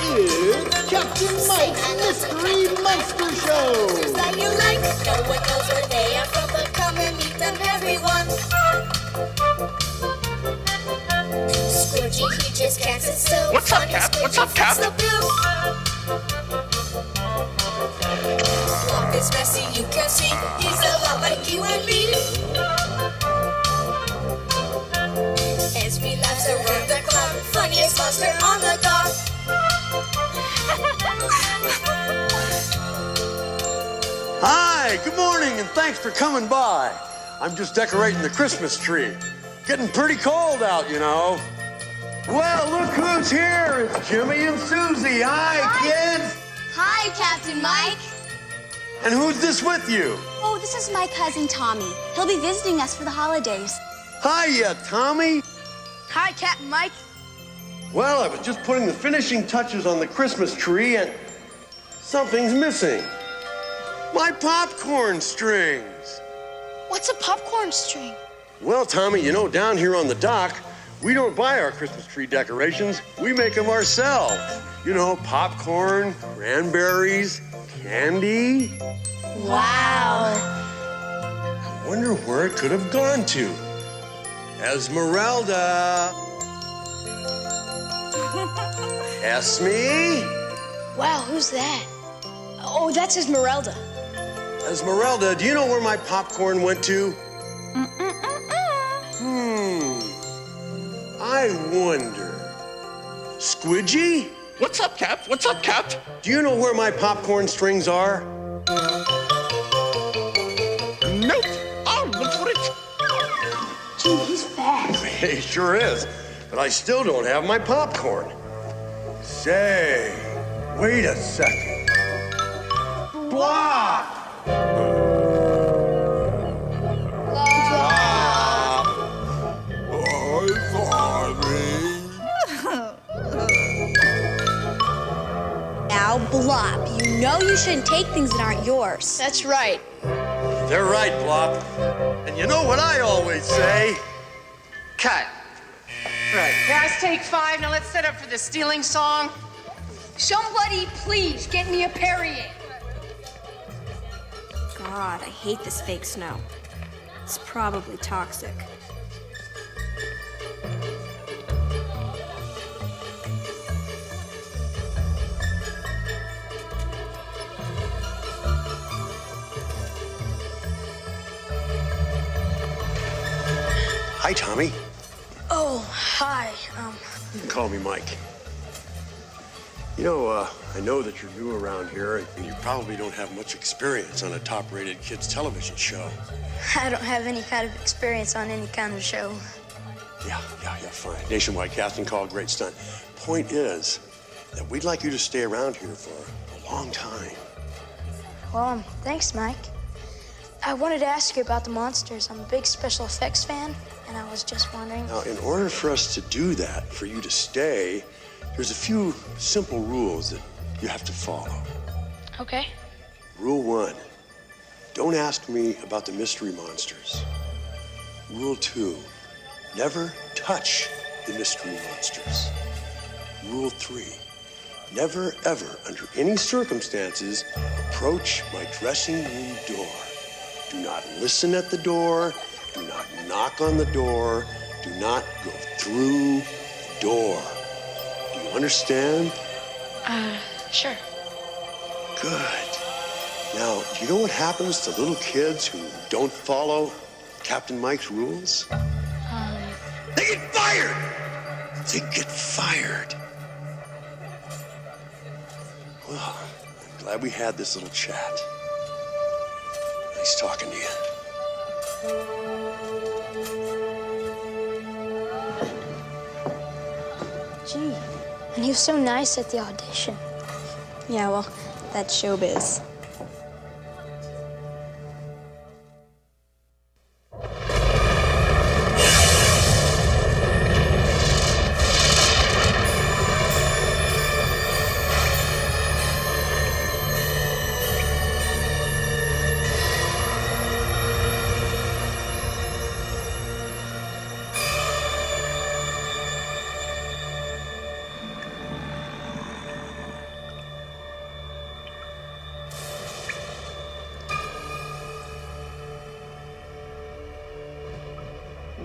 It's Captain Mike's Mystery Monster Show! That you like, no one knows where they are from, but come and meet them, everyone. Squidgy, he just can't sit still. What's up, Cap? What's up, Cap? Block is messy, you can see. He's a lot like you and me. Esme laughs around the clock. Funniest monster on the dock. Hi, good morning, and thanks for coming by. I'm just decorating the Christmas tree. Getting pretty cold out, you know. Well, look who's here. It's Jimmy and Susie. Hi, kids. Hi, Captain Mike. And who's this with you? Oh, this is my cousin Tommy. He'll be visiting us for the holidays. Hiya, Tommy. Hi, Captain Mike. Well, I was just putting the finishing touches on the Christmas tree, and something's missing. My popcorn strings. What's a popcorn string? Well, Tommy, you know, down here on the dock, we don't buy our Christmas tree decorations. We make them ourselves. You know, popcorn, cranberries, candy. Wow. I wonder where it could have gone to. Esmeralda. Esme? Wow, who's that? Oh, that's Esmeralda. Esmeralda, do you know where my popcorn went to? I wonder. Squidgy? What's up, Cap? What's up, Cap? Do you know where my popcorn strings are? Nope. I'll look for it. Gee, he's fast. He sure is. But I still don't have my popcorn. Say, wait a second. Block! Now, Blop, you know you shouldn't take things that aren't yours. That's right. They're right, Blop. And you know what I always say? Cut. Right. Guys, take 5. Now let's set up for the stealing song. Somebody please get me a Perrier. God, I hate this fake snow. It's probably toxic. Hi, Tommy. Oh, hi. You can call me Mike. You know, I know that you're new around here, and you probably don't have much experience on a top-rated kids' television show. I don't have any kind of experience on any kind of show. Yeah, fine. Nationwide casting call, great stunt. Point is that we'd like you to stay around here for a long time. Well, thanks, Mike. I wanted to ask you about the monsters. I'm a big special effects fan, and I was just wondering... Now, in order for us to do that, for you to stay, there's a few simple rules that you have to follow. Okay. Rule 1, don't ask me about the mystery monsters. Rule 2, never touch the mystery monsters. Rule 3, never, ever, under any circumstances, approach my dressing room door. Do not listen at the door. Do not knock on the door. Do not go through the door. Do you understand? Sure. Good. Now, do you know what happens to little kids who don't follow Captain Mike's rules? They get fired! They get fired. Well, I'm glad we had this little chat. Nice talking to you. Gee, and he was so nice at the audition. Yeah, well, that's showbiz.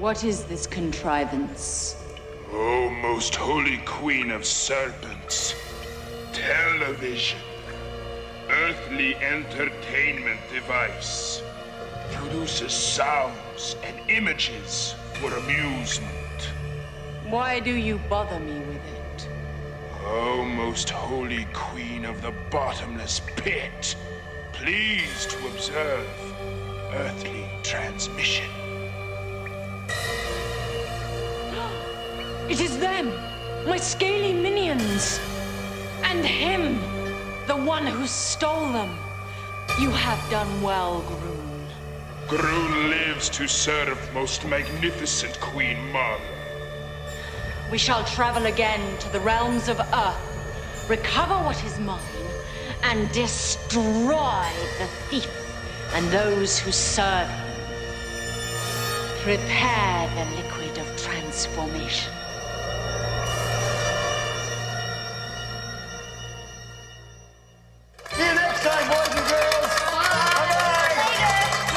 What is this contrivance? O most holy queen of serpents, television, earthly entertainment device, produces sounds and images for amusement. Why do you bother me with it? O most holy queen of the bottomless pit, please to observe earthly transmission. It is them, my scaly minions, and him, the one who stole them. You have done well, Groon. Groon lives to serve most magnificent Queen Mother. We shall travel again to the realms of Earth, recover what is mine, and destroy the thief and those who serve him. Prepare the liquid of transformation. See you next time, boys and girls. Bye-bye.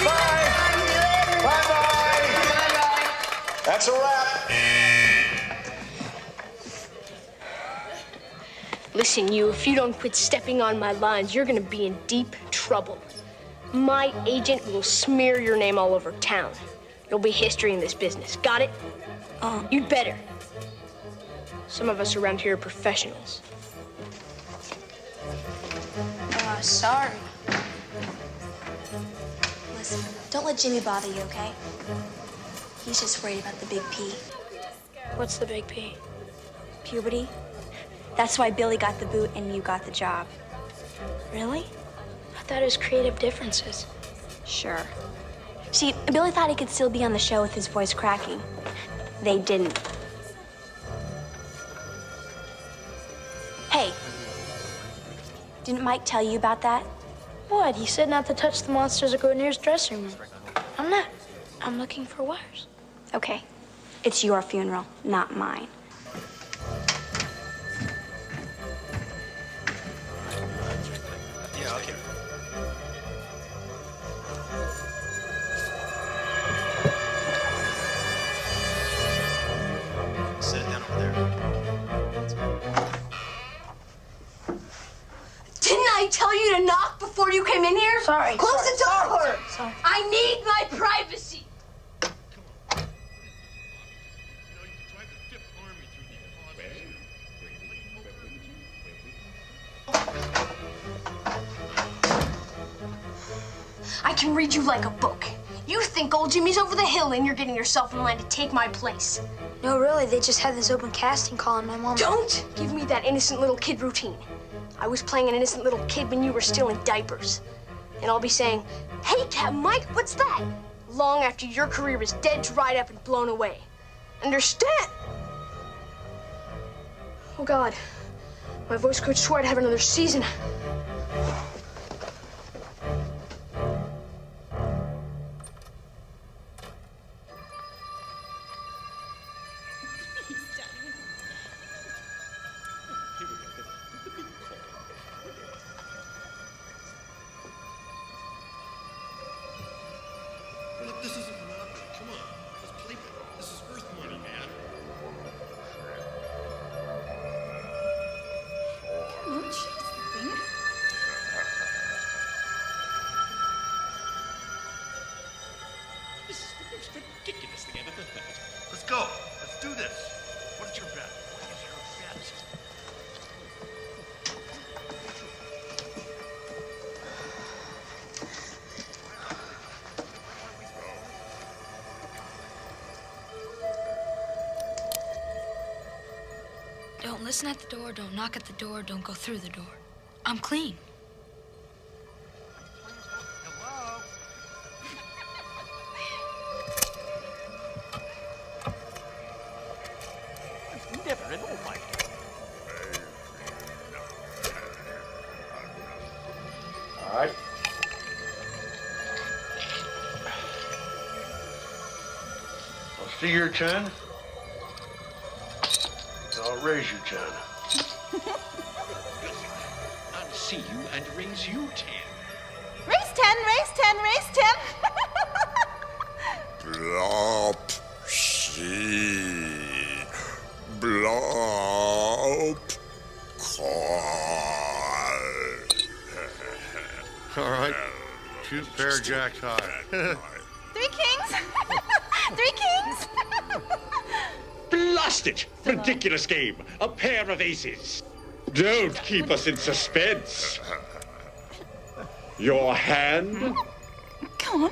Bye. Bye-bye. That's a wrap. Listen, you, if you don't quit stepping on my lines, you're gonna be in deep trouble. My agent will smear your name all over town. You'll be history in this business. Got it? You'd better. Some of us around here are professionals. Sorry. Listen, don't let Jimmy bother you, okay? He's just worried about the big P. What's the big P? Puberty. That's why Billy got the boot and you got the job. Really? I thought it was creative differences. Sure. See, Billy thought he could still be on the show with his voice cracking. They didn't. Hey, didn't Mike tell you about that? What? He said not to touch the monsters or go near his dressing room. I'm not. I'm looking for wires. Okay. It's your funeral, not mine. Yeah, okay. Set it down over there. Didn't I tell you to knock before you came in here? Sorry. Close the door. Sorry. I need my privacy. I can read you like a book. You think old Jimmy's over the hill and you're getting yourself in line to take my place. No, really, they just had this open casting call and my mom... Don't give me that innocent little kid routine. I was playing an innocent little kid when you were still in diapers. And I'll be saying, hey, Captain Mike, what's that? Long after your career is dead, dried up, and blown away. Understand? Oh, God. My voice coach swore I'd have another season. Look, this isn't Monopoly. Come on, let's play with it. This is Earth money, man. Oh, jeez, thing. This is the most ridiculous thing I've ever heard. Let's go. Let's do this. What's your bet? What is your bet? Don't listen at the door, don't knock at the door, don't go through the door. I'm clean. Never in all my life. All right. I'll see your 10. I'll raise you 10. I'll see you and raise you 10. Raise 10, raise 10, raise 10. Plop. G. Blop. All right. Shoot pair jacks high. 3 kings! 3 kings! Blast it! Ridiculous game. A pair of aces. Don't keep us in suspense. Your hand? Come on.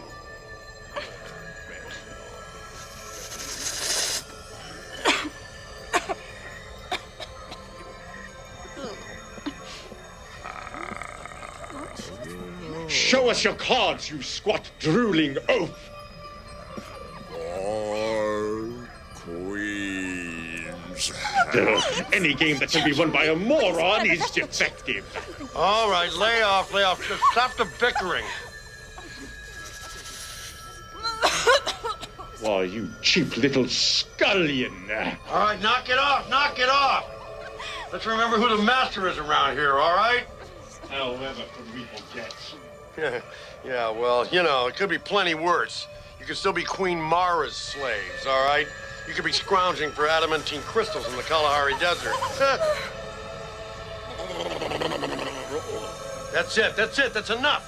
Show us your cards, you squat, drooling oaf. All queens. Any game that can be won by a moron is defective. All right, lay off. Just stop the bickering. Why, you cheap little scullion. All right, knock it off. Let's remember who the master is around here, all right? However could we forget? Yeah, well, you know, it could be plenty worse. You could still be Queen Mara's slaves, all right? You could be scrounging for adamantine crystals in the Kalahari Desert. That's it. That's enough.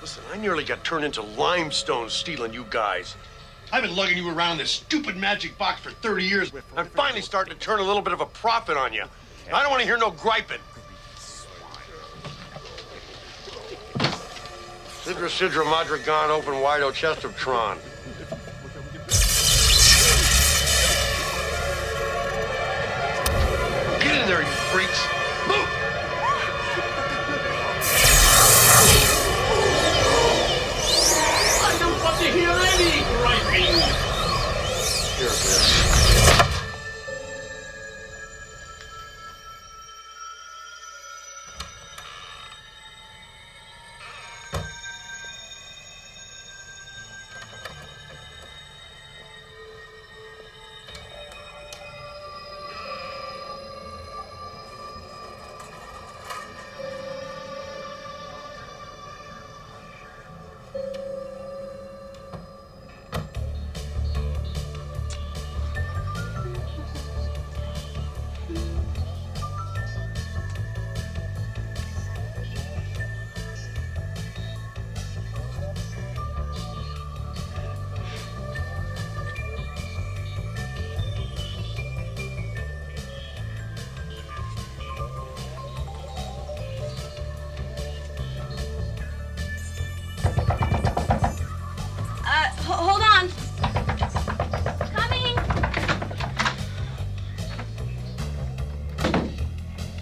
Listen, I nearly got turned into limestone stealing you guys. I've been lugging you around this stupid magic box for 30 years. I'm finally starting to turn a little bit of a profit on you. I don't want to hear no griping. Sidra Madragon, open wide, O chest of Tron. Get in there, you freaks. Move! I don't want to hear any griping. Here, bitch. Hold on. Coming.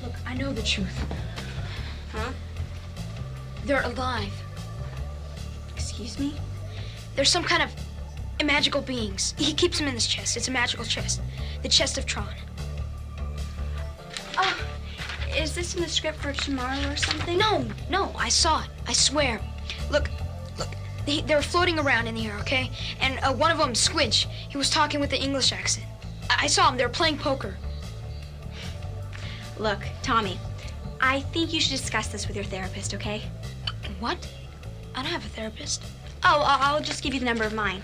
Look, I know the truth. Huh? They're alive. Excuse me? They're some kind of magical beings. He keeps them in this chest. It's a magical chest. The chest of Tron. Oh, is this in the script for tomorrow or something? No, I saw it. I swear. Look. They were floating around in the air, okay? And one of them, Squinch, he was talking with an English accent. I saw him. They were playing poker. Look, Tommy, I think you should discuss this with your therapist, okay? What? I don't have a therapist. Oh, I'll just give you the number of mine.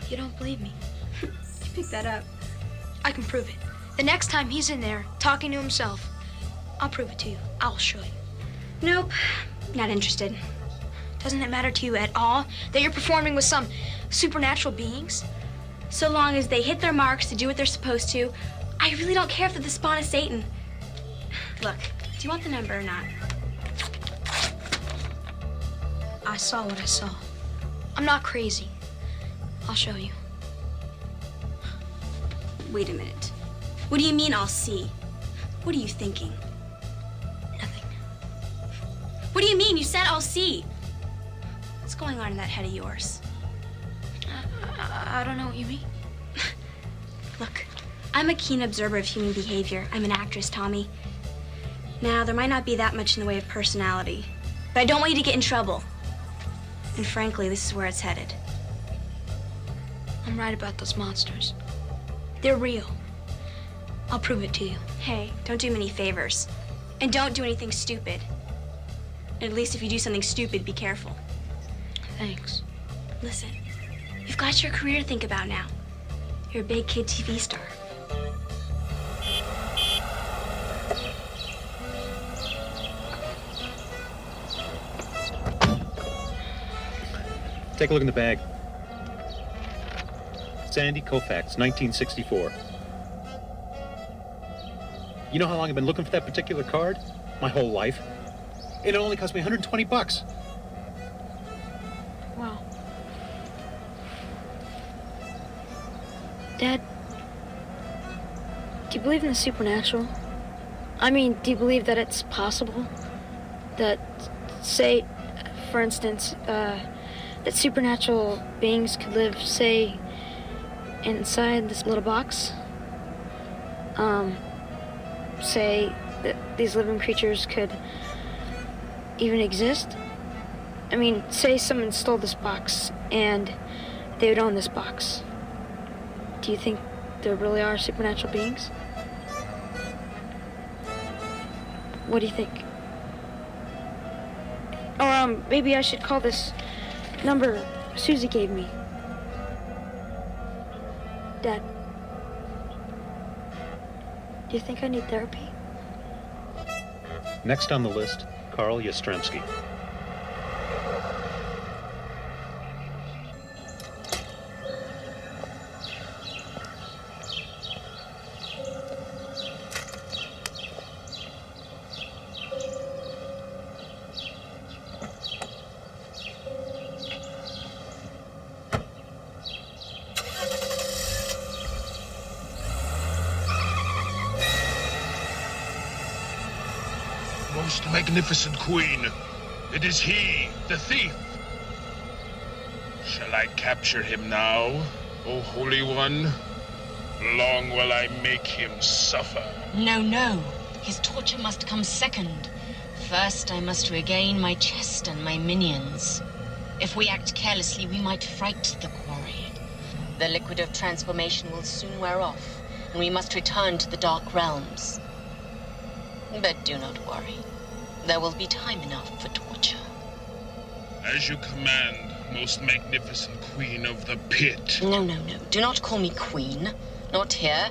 You don't believe me? You picked that up. I can prove it. The next time he's in there talking to himself, I'll prove it to you. I'll show you. Nope, not interested. Doesn't it matter to you at all that you're performing with some supernatural beings? So long as they hit their marks to do what they're supposed to, I really don't care if they're the spawn of Satan. Look, do you want the number or not? I saw what I saw. I'm not crazy. I'll show you. Wait a minute. What do you mean I'll see? What are you thinking? Nothing. What do you mean? You said I'll see. What's going on in that head of yours? I don't know what you mean. Look, I'm a keen observer of human behavior. I'm an actress, Tommy. Now, there might not be that much in the way of personality, but I don't want you to get in trouble. And frankly, this is where it's headed. I'm right about those monsters. They're real. I'll prove it to you. Hey, don't do me any favors. And don't do anything stupid. At least if you do something stupid, be careful. Thanks. Listen, you've got your career to think about now. You're a big kid TV star. Take a look in the bag. Sandy Koufax, 1964. You know how long I've been looking for that particular card? My whole life. It only cost me $120. Wow. Dad, do you believe in the supernatural? I mean, do you believe that it's possible? That, say, for instance, that supernatural beings could live, say, inside this little box? Say that these living creatures could even exist? I mean, say someone stole this box and they would own this box. Do you think there really are supernatural beings? What do you think? Or, maybe I should call this number Susie gave me. Dad, do you think I need therapy? Next on the list, Carl Yastrzemski. Most magnificent queen, it is he, the thief. Shall I capture him now, O Holy One? Long will I make him suffer. No, no. His torture must come second. First, I must regain my chest and my minions. If we act carelessly, we might fright the quarry. The liquid of transformation will soon wear off, and we must return to the Dark Realms. But do not worry. There will be time enough for torture. As you command, most magnificent queen of the pit. No, no, no. Do not call me queen. Not here.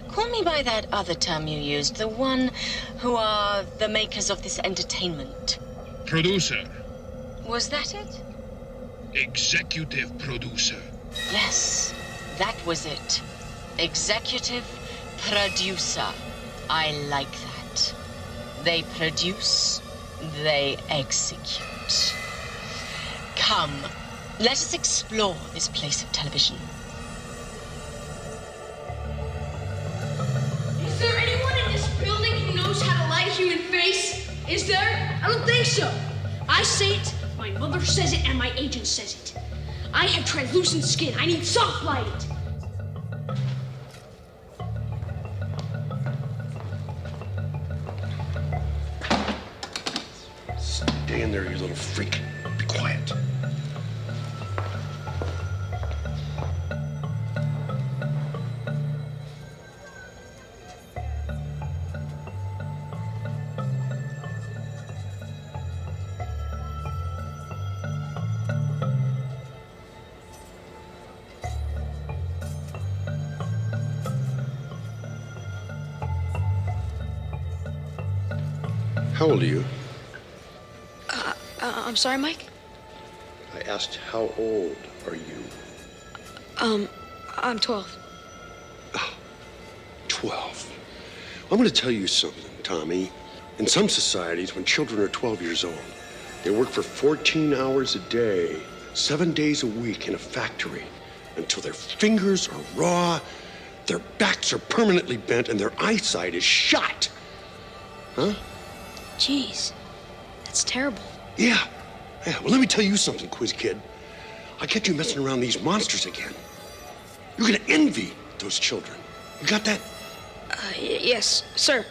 Call me by that other term you used, the one who are the makers of this entertainment. Producer. Was that it? Executive producer. Yes, that was it. Executive producer. I like that. They produce, they execute. Come, let us explore this place of television. Is there anyone in this building who knows how to light a human face? Is there? I don't think so. I say it, my mother says it, and my agent says it. I have translucent skin. I need soft lighting. Stay in there, you little freak. Be quiet. How old are you? I'm sorry, Mike? I asked, how old are you? I'm 12. 12. I'm going to tell you something, Tommy. In some societies, when children are 12 years old, they work for 14 hours a day, 7 days a week in a factory until their fingers are raw, their backs are permanently bent, and their eyesight is shot. Huh? Jeez, that's terrible. Yeah. Well, let me tell you something, quiz kid. I get you messing around these monsters again. You're gonna envy those children. You got that? Yes, sir.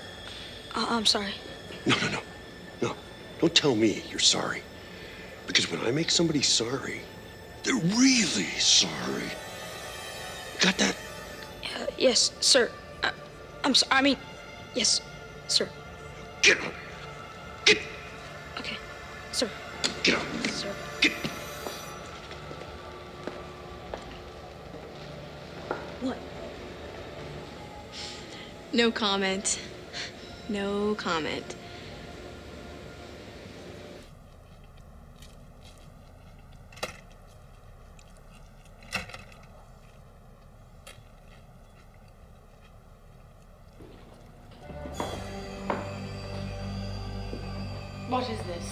I'm sorry. No. Don't tell me you're sorry. Because when I make somebody sorry, they're really sorry. You got that? Yes, sir. I'm sorry. I mean, yes, sir. Get up. Get. Okay, sir. Get up. Sir. Get. What? No comment. No comment. What is this?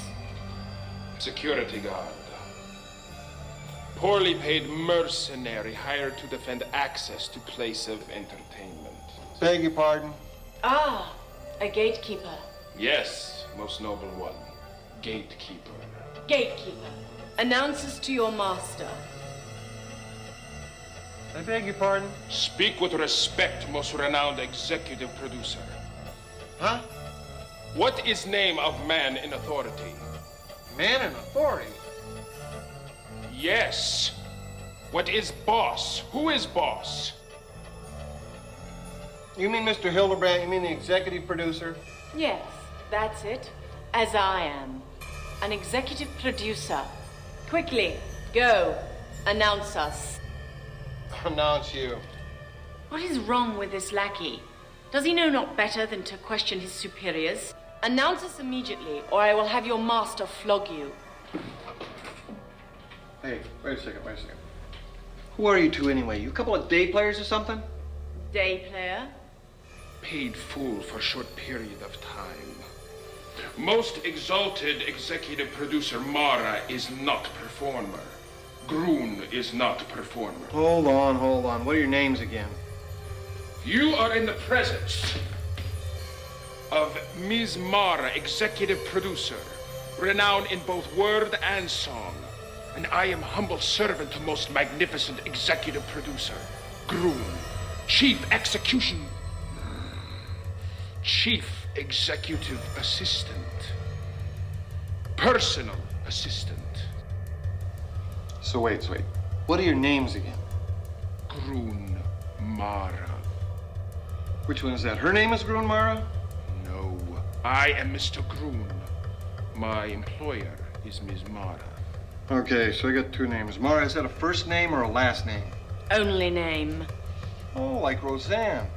Security guard. Poorly paid mercenary hired to defend access to place of entertainment. Beg your pardon? Ah, a gatekeeper. Yes, most noble one. Gatekeeper. Gatekeeper. Announces to your master. I beg your pardon? Speak with respect, most renowned executive producer. Huh? What is name of man in authority? Man in authority? Yes. What is boss? Who is boss? You mean Mr. Hildebrand? You mean the executive producer? Yes, that's it. As I am. An executive producer. Quickly, go. Announce us. Announce you. What is wrong with this lackey? Does he know not better than to question his superiors? Announce us immediately, or I will have your master flog you. Hey, wait a second. Who are you two anyway? You a couple of day players or something? Day player? Paid fool for short period of time. Most exalted executive producer Mara is not performer. Groon is not performer. Hold on. What are your names again? You are in the presence of Ms. Mara, executive producer, renowned in both word and song. And I am humble servant to most magnificent executive producer, Groon, chief executive assistant, personal assistant. So wait. What are your names again? Groon Mara. Which one is that? Her name is Groon Mara? No, I am Mr. Groon. My employer is Ms. Mara. Okay, so I got two names. Mara, is that a first name or a last name? Only name. Oh, like Roseanne.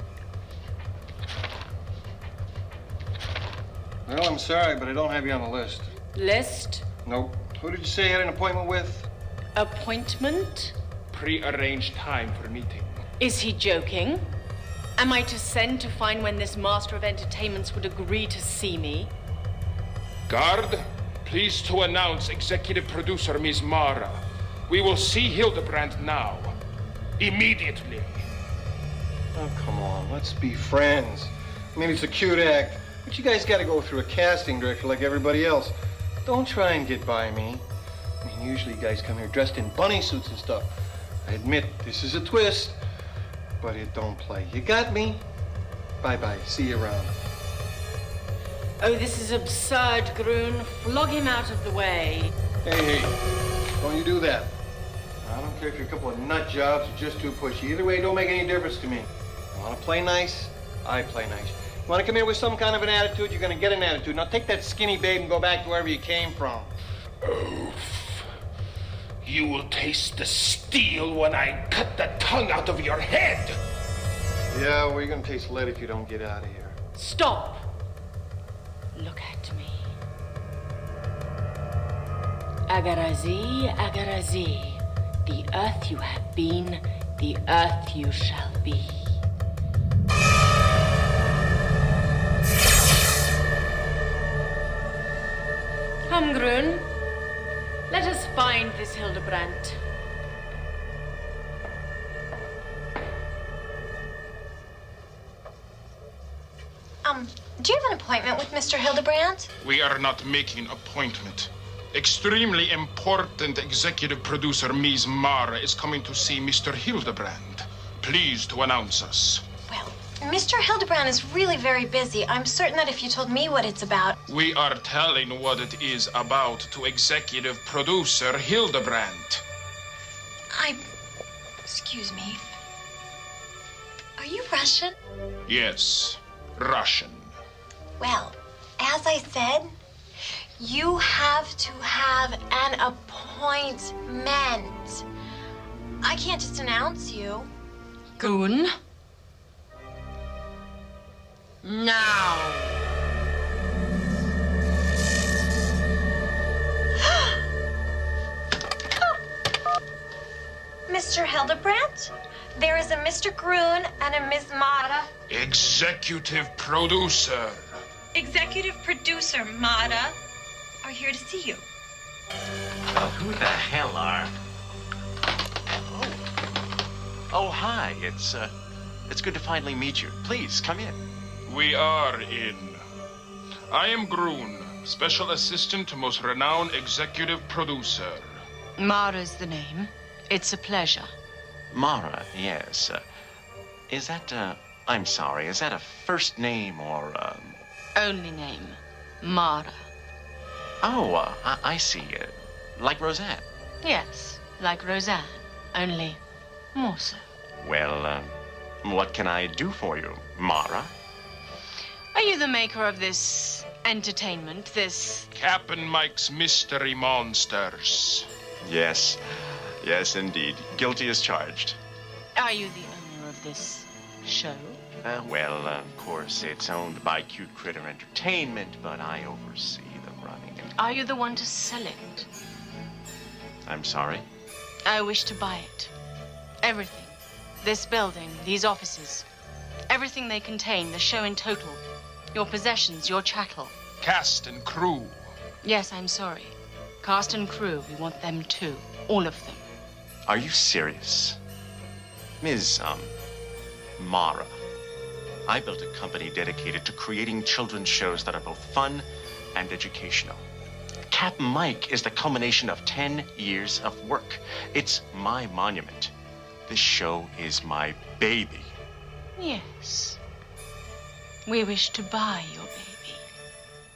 Well, I'm sorry, but I don't have you on the list. List? Nope. Who did you say you had an appointment with? Appointment? Pre-arranged time for meeting. Is he joking? Am I to send to find when this master of entertainments would agree to see me? Guard, please to announce executive producer Ms. Mara. We will see Hildebrand now. Immediately. Oh, come on. Let's be friends. I mean, it's a cute act, but you guys gotta go through a casting director like everybody else. Don't try and get by me. I mean, usually you guys come here dressed in bunny suits and stuff. I admit, this is a twist, but it don't play. You got me? Bye-bye. See you around. Oh, this is absurd, Groon. Flog him out of the way. Hey, don't you do that. I don't care if you're a couple of nut jobs or just too pushy. Either way, it don't make any difference to me. You want to play nice? I play nice. You want to come here with some kind of an attitude? You're going to get an attitude. Now take that skinny babe and go back to wherever you came from. Oof. You will taste the steel when I cut the tongue out of your head. Yeah, well, you're going to taste lead if you don't get out of here. Stop. Look at me. Agarazi, Agarazi. The earth you have been, the earth you shall be. Come, Groon. Let us find this Hildebrand. Do you have an appointment with Mr. Hildebrand? We are not making appointment. Extremely important executive producer Ms. Mara is coming to see Mr. Hildebrand. Please to announce us. Well, Mr. Hildebrand is really very busy. I'm certain that if you told me what it's about... We are telling what it is about to executive producer Hildebrand. Excuse me. Are you Russian? Yes, Russian. Well, as I said, you have to have an appointment. I can't just announce you. Goon? Now. Mr. Hildebrandt, there is a Mr. Grun and a Ms. Mata. Executive producer. Executive producer Mata are here to see you. Who the hell are? Oh, hi. It's good to finally meet you. Please, come in. We are in. I am Grun, special assistant to most renowned executive producer. Mara's the name. It's a pleasure. Mara, yes. Is that, I'm sorry, is that a first name or, Only name. Mara. Oh, I see. Like Roseanne. Yes, like Roseanne. Only more so. Well, what can I do for you, Mara? Are you the maker of this entertainment, this... Captain Mike's Mystery Monsters. Yes. Yes, indeed. Guilty as charged. Are you the owner of this show? Well, of course, it's owned by Cute Critter Entertainment, but I oversee the running. Are you the one to sell it? I'm sorry? I wish to buy it. Everything. This building, these offices. Everything they contain, the show in total. Your possessions, your chattel. Cast and crew. Yes, I'm sorry. Cast and crew, we want them too. All of them. Are you serious? Ms. Mara. I built a company dedicated to creating children's shows that are both fun and educational. Captain Mike is the culmination of 10 years of work. It's my monument. This show is my baby. Yes. We wish to buy your baby.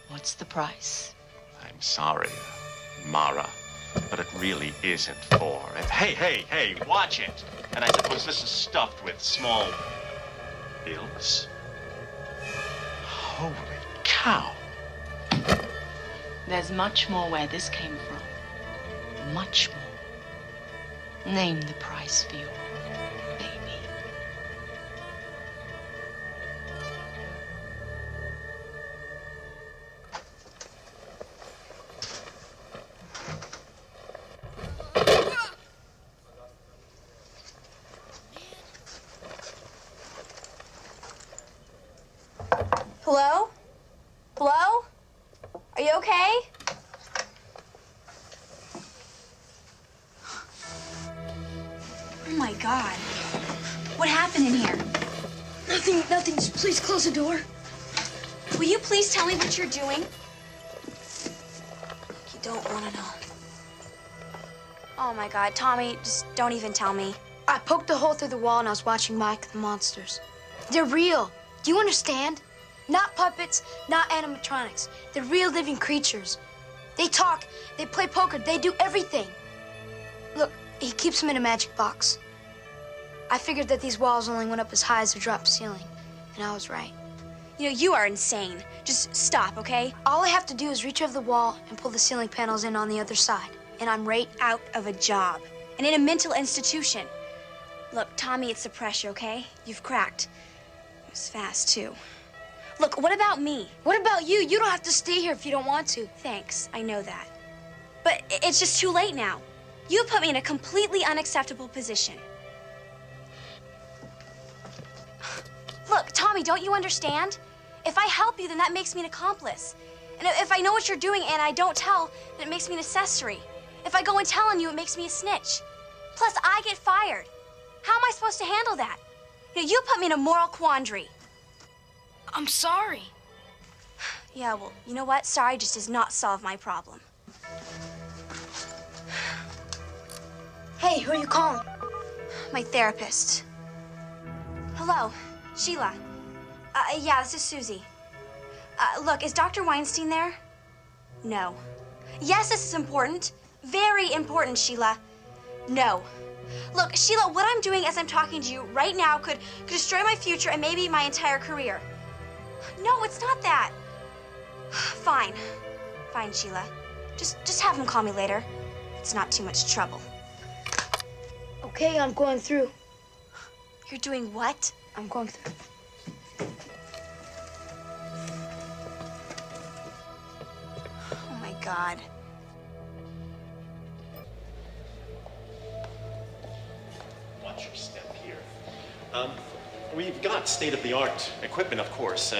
What's the price? I'm sorry, Mara, but it really isn't for... Hey, watch it! And I suppose this is stuffed with small bills? Holy cow! There's much more where this came from. Much more. Name the price for your baby. Hello? Hello? Are you okay? Oh my God. What happened in here? Nothing. Just please close the door. Will you please tell me what you're doing? You don't want to know. Oh my God, Tommy, just don't even tell me. I poked a hole through the wall and I was watching Mike the monsters. They're real. Do you understand? Not puppets, not animatronics. They're real living creatures. They talk, they play poker, they do everything. Look, he keeps them in a magic box. I figured that these walls only went up as high as the drop ceiling, and I was right. You know, you are insane. Just stop, okay? All I have to do is reach over the wall and pull the ceiling panels in on the other side. And I'm right out of a job. And in a mental institution. Look, Tommy, it's the pressure, okay? You've cracked. It was fast, too. Look, what about me? What about you? You don't have to stay here if you don't want to. Thanks, I know that. But it's just too late now. You put me in a completely unacceptable position. Look, Tommy, don't you understand? If I help you, then that makes me an accomplice. And if I know what you're doing and I don't tell, then it makes me an accessory. If I go and tell on you, it makes me a snitch. Plus, I get fired. How am I supposed to handle that? You put me in a moral quandary. I'm sorry. Yeah, well, you know what? Sorry just does not solve my problem. Hey, who are you calling? My therapist. Hello, Sheila. Yeah, this is Susie. Look, is Dr. Weinstein there? No. Yes, this is important. Very important, Sheila. No. Look, Sheila, what I'm doing as I'm talking to you right now could destroy my future and maybe my entire career. No, it's not that. Fine. Fine, Sheila. Just have him call me later. It's not too much trouble. Okay, I'm going through. You're doing what? I'm going through. God. Watch your step here. We've got state-of-the-art equipment, of course.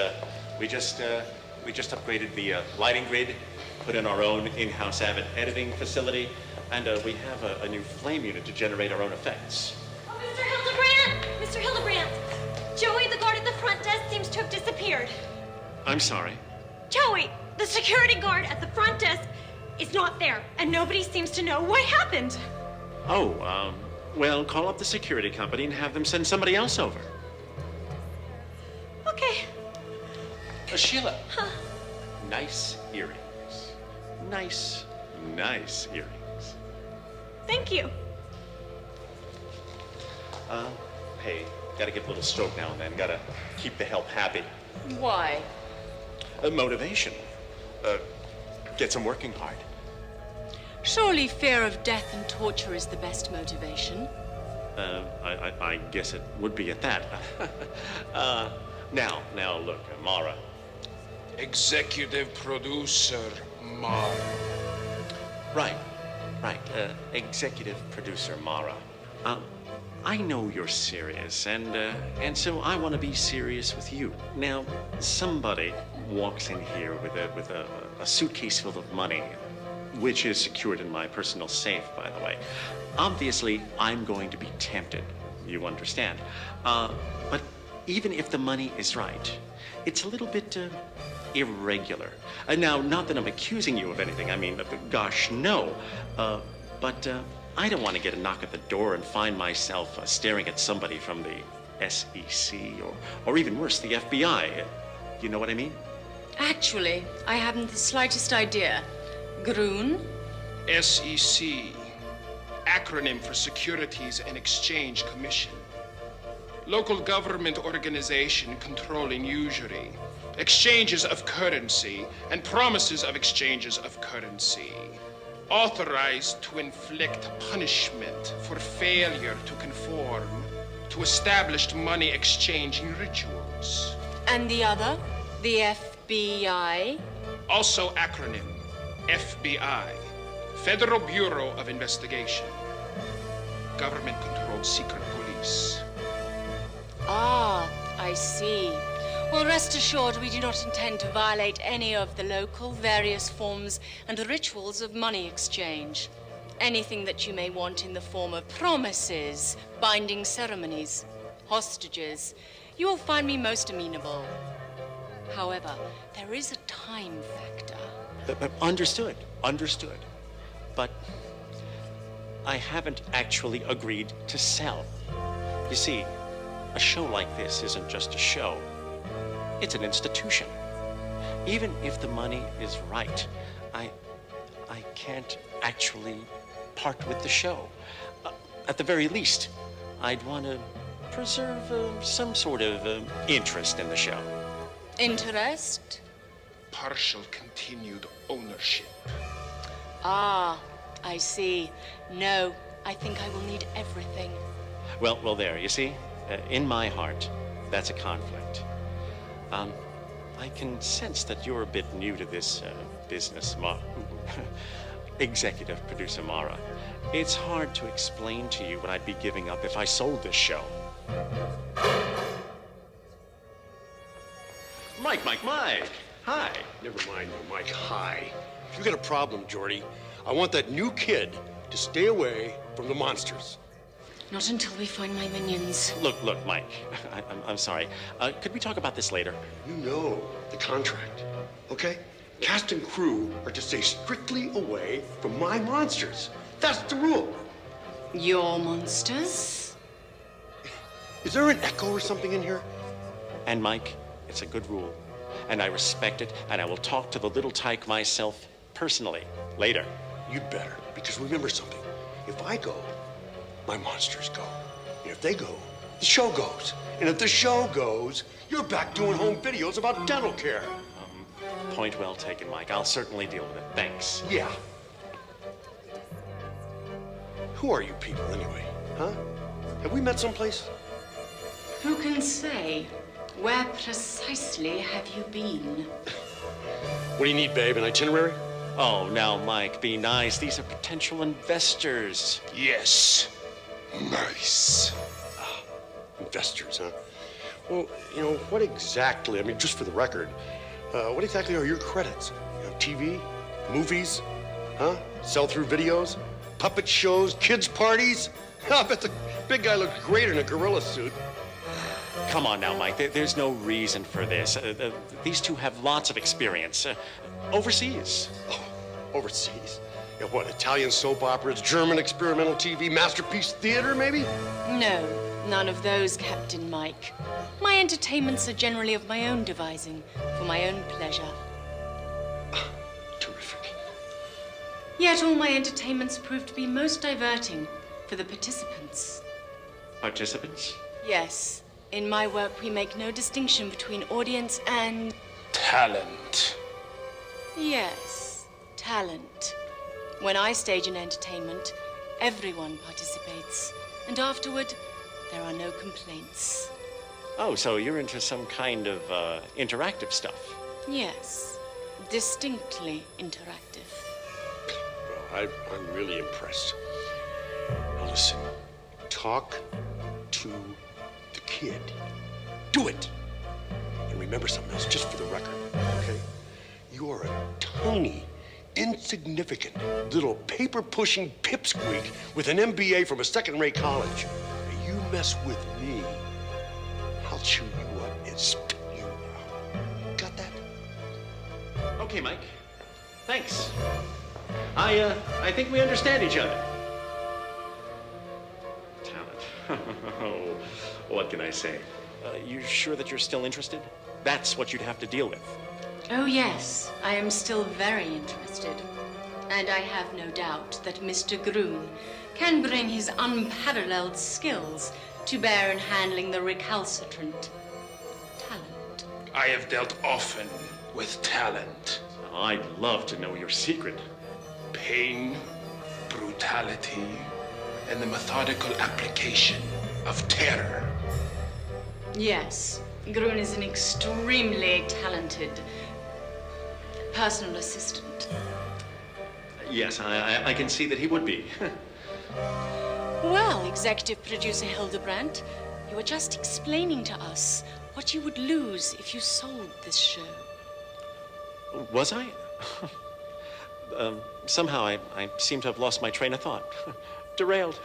We just upgraded the lighting grid, put in our own in-house Avid editing facility, and we have a new flame unit to generate our own effects. Oh, Mr. Hildebrand! Mr. Hildebrand! Joey, the guard at the front desk, seems to have disappeared. I'm sorry. Joey, the security guard at the front desk is not there, and nobody seems to know what happened. Oh, well, call up the security company and have them send somebody else over. Okay. Sheila. Huh. Nice earrings. Nice earrings. Thank you. Hey, gotta give a little stroke now and then. Gotta keep the help happy. Why? Motivation. Gets them working hard. Surely fear of death and torture is the best motivation. I guess it would be at that. Now look, Mara. Executive producer, Mara. Right. Executive producer Mara. I know you're serious, and so I want to be serious with you. Now, somebody walks in here with a suitcase full of money, which is secured in my personal safe, by the way. Obviously, I'm going to be tempted. You understand? But even if the money is right, it's a little bit irregular. Now, not that I'm accusing you of anything. I mean, gosh, no. But I don't want to get a knock at the door and find myself staring at somebody from the SEC or even worse, the FBI. You know what I mean? Actually, I haven't the slightest idea. Groon? SEC. Acronym for Securities and Exchange Commission. Local government organization controlling usury, exchanges of currency, and promises of exchanges of currency. Authorized to inflict punishment for failure to conform to established money exchanging rituals. And the other? The FBI? Also acronym, FBI. Federal Bureau of Investigation. Government-controlled secret police. Ah, I see. Well, rest assured, we do not intend to violate any of the local various forms and rituals of money exchange. Anything that you may want in the form of promises, binding ceremonies, hostages, you will find me most amenable. However, there is a time factor. Understood. But I haven't actually agreed to sell. You see, a show like this isn't just a show. It's an institution. Even if the money is right, I can't actually part with the show. At the very least, I'd want to preserve some sort of interest in the show. Interest? Partial continued ownership. Ah, I see. No, I think I will need everything. Well, there, you see? In my heart, that's a conflict. I can sense that you're a bit new to this business, Executive Producer Mara. It's hard to explain to you what I'd be giving up if I sold this show. Mike! Hi! Never mind, Mike. Hi. If you got a problem, Jordy, I want that new kid to stay away from the monsters. Not until we find my minions. Look, Mike. I'm sorry. Could we talk about this later? You know the contract, okay? Cast and crew are to stay strictly away from my monsters. That's the rule. Your monsters? Is there an echo or something in here? And Mike, it's a good rule. And I respect it, and I will talk to the little tyke myself personally later. You'd better, because remember something. If I go, my monsters go. And if they go, the show goes. And if the show goes, you're back doing home videos about dental care. Point well taken, Mike. I'll certainly deal with it. Thanks. Yeah. Who are you people, anyway? Huh? Have we met someplace? Who can say? Where precisely have you been? What do you need, babe? An itinerary? Oh, now, Mike, be nice. These are potential investors. Yes. Nice. Investors, huh? Well, you know, what exactly, I mean, just for the record, what exactly are your credits? You know, TV? Movies? Huh? Sell-through videos? Puppet shows? Kids' parties? I bet the big guy looks great in a gorilla suit. Come on now, Mike. There's no reason for this. These two have lots of experience. Overseas. Oh, overseas? Yeah, what, Italian soap operas, German experimental TV, masterpiece theater, maybe? No, none of those, Captain Mike. My entertainments are generally of my own devising, for my own pleasure. Terrific. Yet all my entertainments prove to be most diverting for the participants. Participants? Yes. In my work, we make no distinction between audience and... talent. Yes, talent. When I stage an entertainment, everyone participates. And afterward, there are no complaints. Oh, so you're into some kind of interactive stuff? Yes, distinctly interactive. Well, I'm really impressed. Now listen, talk to the kid. Do it! And remember something else, just for the record, okay? You are a tiny, insignificant little paper-pushing pipsqueak with an MBA from a second-rate college. And you mess with me, I'll chew you up and spit you out. Got that? Okay, Mike. Thanks. I think we understand each other. Talent. Oh, what can I say? You sure that you're still interested? That's what you'd have to deal with. Oh, yes. I am still very interested. And I have no doubt that Mr. Groon can bring his unparalleled skills to bear in handling the recalcitrant talent. I have dealt often with talent. I'd love to know your secret. Pain, brutality, and the methodical application of terror. Yes, Groon is an extremely talented personal assistant. Yes, I can see that he would be. Well, executive producer Hildebrandt, you were just explaining to us what you would lose if you sold this show. Was I? Somehow I seem to have lost my train of thought. Derailed.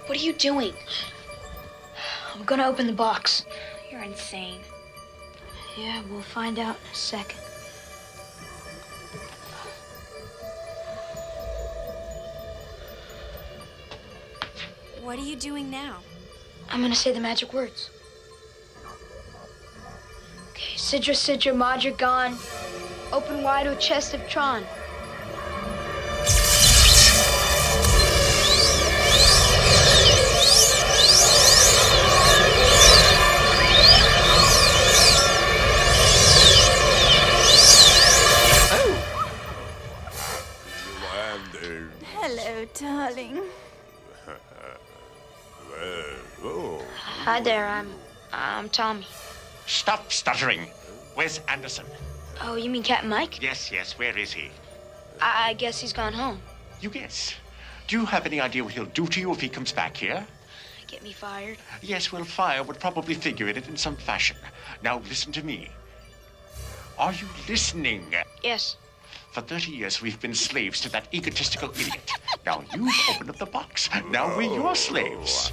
What are you doing? I'm gonna open the box. You're insane. Yeah, we'll find out in a second. What are you doing now? I'm gonna say the magic words. Okay, Sidra, Sidra, Madra, gone. Open wide, O chest of Tron. Hello, darling. Hi there, I'm Tommy. Stop stuttering. Where's Anderson? Oh, you mean Captain Mike? Yes, where is he? I guess he's gone home. You guess. Do you have any idea what he'll do to you if he comes back here? Get me fired? Yes, well, fire would probably figure in it in some fashion. Now, listen to me. Are you listening? Yes. For 30 years, we've been slaves to that egotistical idiot. Now you've opened up the box. Now we're your slaves.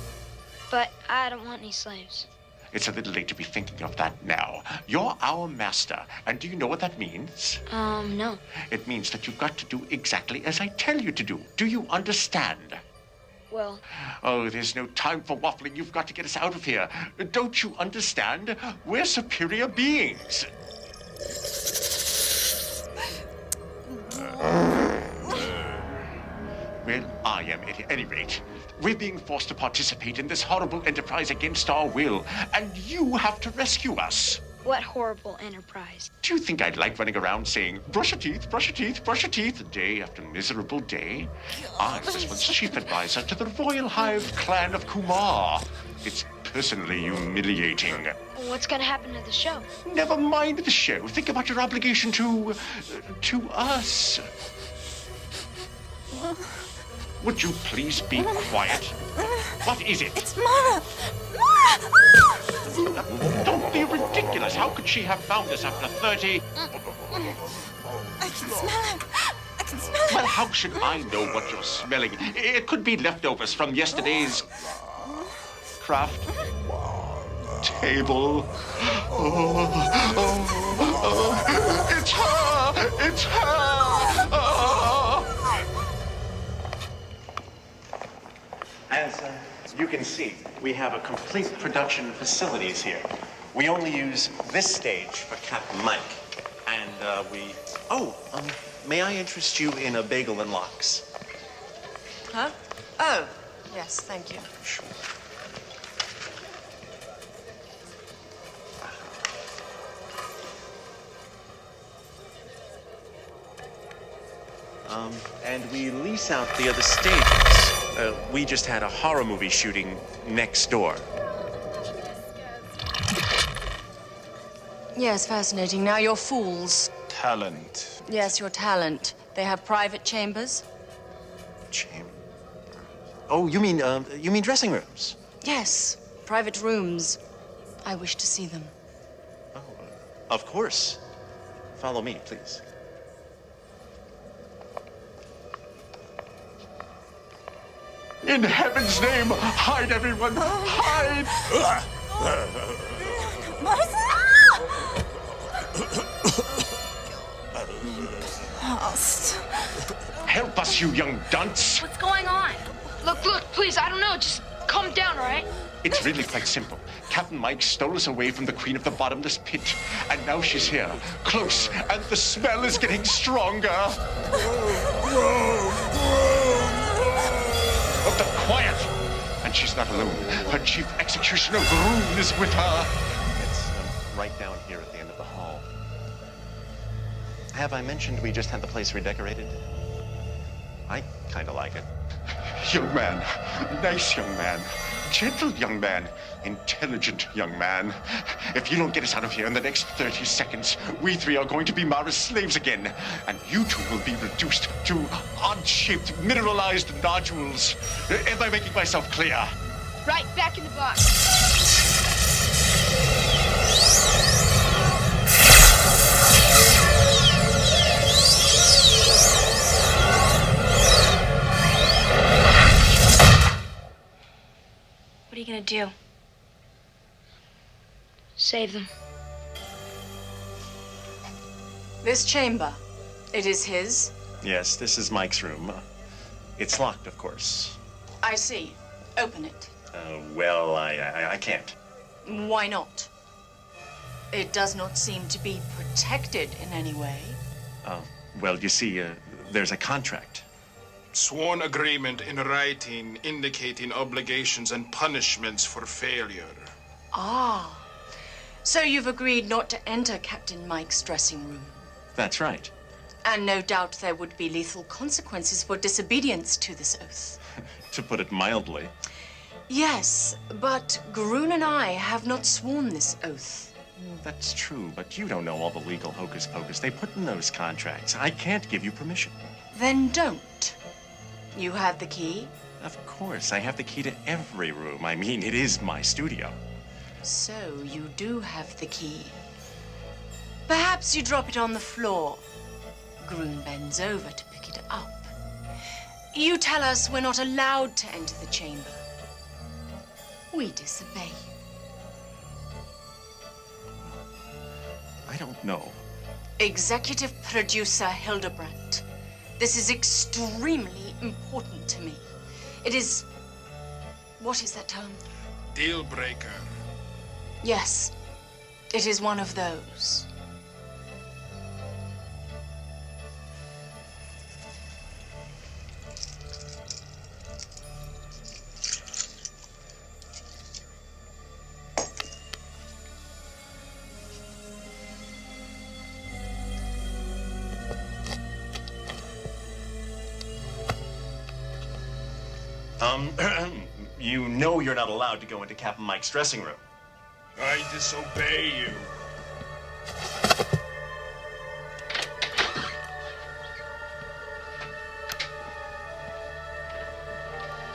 But I don't want any slaves. It's a little late to be thinking of that now. You're our master. And do you know what that means? No. It means that you've got to do exactly as I tell you to do. Do you understand? Well... Oh, there's no time for waffling. You've got to get us out of here. Don't you understand? We're superior beings. Well, I am at any rate. We're being forced to participate in this horrible enterprise against our will, and you have to rescue us. What horrible enterprise? Do you think I'd like running around saying, brush your teeth, brush your teeth, brush your teeth, day after miserable day? I'm this one's chief advisor to the Royal Hive clan of Kumar. It's personally humiliating. What's gonna happen to the show? Never mind the show. Think about your obligation to us. Would you please be quiet? What is it? It's Mara! Don't be ridiculous. How could she have found us after 30? I can smell it. I can smell it. Well, how should I know what you're smelling? It could be leftovers from yesterday's craft table. It's her! It's her! As you can see, we have a complete production facilities here. We only use this stage for Captain Mike. And may I interest you in a bagel and lox? Huh? Oh, yes, thank you. Sure. And we lease out the other stages. We just had a horror movie shooting next door. Yes, fascinating. Now you're fools. Talent. Yes, your talent. They have private chambers? Chamber? Oh, you mean dressing rooms? Yes, private rooms. I wish to see them. Oh, of course. Follow me, please. In heaven's name, hide, everyone! Hide! Lost. Help us, you young dunce! What's going on? Look, please, I don't know. Just calm down, all right? It's really quite simple. Captain Mike stole us away from the Queen of the Bottomless Pit, and now she's here, close, and the smell is getting stronger. But quiet! And she's not alone. Her chief executioner, Groom, is with her. It's right down here at the end of the hall. Have I mentioned we just had the place redecorated? I kind of like it. Young man, nice young man, gentle young man, intelligent young man. If you don't get us out of here in the next 30 seconds, we three are going to be Mara's slaves again, and you two will be reduced to odd-shaped, mineralized nodules. Am I making myself clear? Right, back in the box. What are you gonna do? Save them. This chamber, it is his? Yes, this is Mike's room. It's locked, of course. I see. Open it. Well, I can't. Why not? It does not seem to be protected in any way. Well, you see, there's a contract. Sworn agreement in writing indicating obligations and punishments for failure. Ah. So you've agreed not to enter Captain Mike's dressing room. That's right. And no doubt there would be lethal consequences for disobedience to this oath. To put it mildly. Yes, but Groon and I have not sworn this oath. That's true, but you don't know all the legal hocus pocus they put in those contracts. I can't give you permission. Then don't. You have the key? Of course, I have the key to every room. I mean, it is my studio. So you do have the key. Perhaps you drop it on the floor. Groon bends over to pick it up. You tell us we're not allowed to enter the chamber. We disobey. I don't know. Executive Producer Hildebrandt. This is extremely important to me. It is What is that term? Deal breaker. Yes, it is one of those. You know you're not allowed to go into Captain Mike's dressing room. I disobey you.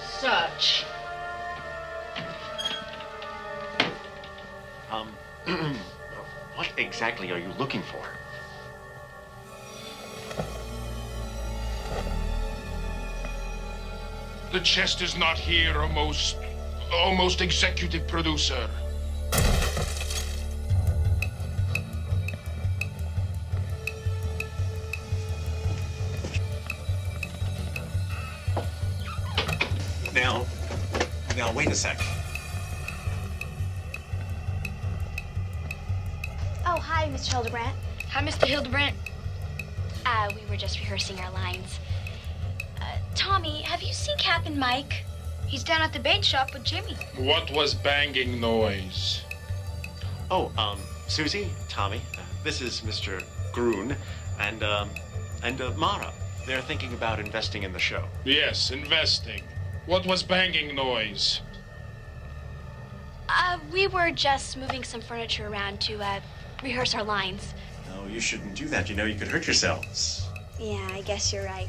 Search. What exactly are you looking for? The chest is not here, almost executive producer. Now, wait a sec. Oh, hi, Mr. Hildebrandt. Hi, Mr. Hildebrandt. We were just rehearsing our lines. Tommy, have you seen Captain Mike? He's down at the bait shop with Jimmy. What was banging noise? Oh, Susie, Tommy, this is Mr. Grun, and Mara. They're thinking about investing in the show. Yes, investing. What was banging noise? We were just moving some furniture around to, rehearse our lines. No, you shouldn't do that. You know you could hurt yourselves. Yeah, I guess you're right.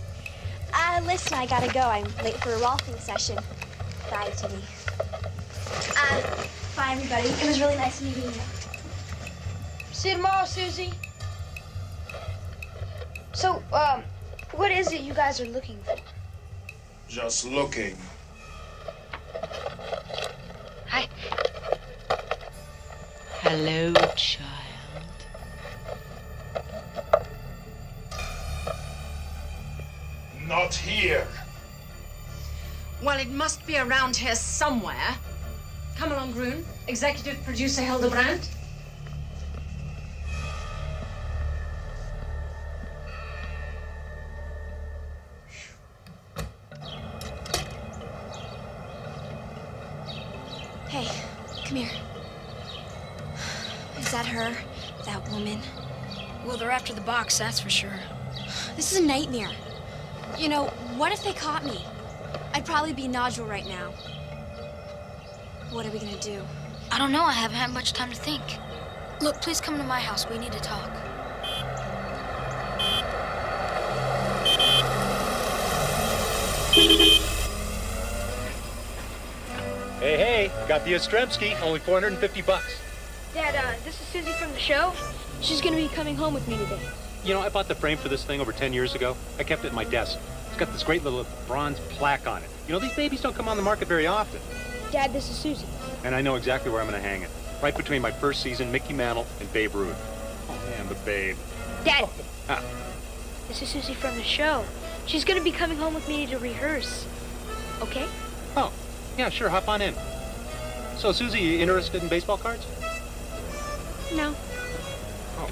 Listen, I gotta go. I'm late for a rolfing session. Bye, Timmy. Bye, everybody. It was really nice meeting you. See you tomorrow, Susie. So, what is it you guys are looking for? Just looking. Hi. Hello, child. Not here. Well, it must be around here somewhere. Come along, Grun. Executive producer Hildebrandt. Hey, come here. Is that her? That woman? Well, they're after the box, that's for sure. This is a nightmare. You know, what if they caught me? I'd probably be a nodule right now. What are we gonna do? I don't know. I haven't had much time to think. Look, please come to my house. We need to talk. Hey, got the Ostremski, only $450. Dad, this is Susie from the show. She's gonna be coming home with me today. You know, I bought the frame for this thing over 10 years ago. I kept it in my desk. It's got this great little bronze plaque on it. You know, these babies don't come on the market very often. Dad, this is Susie. And I know exactly where I'm gonna hang it. Right between my first season, Mickey Mantle, and Babe Ruth. Oh, man, the Babe. Dad, Ah, this is Susie from the show. She's gonna be coming home with me to rehearse. Okay? oh, yeah, sure, hop on in. So, Susie, you interested in baseball cards? No. Oh.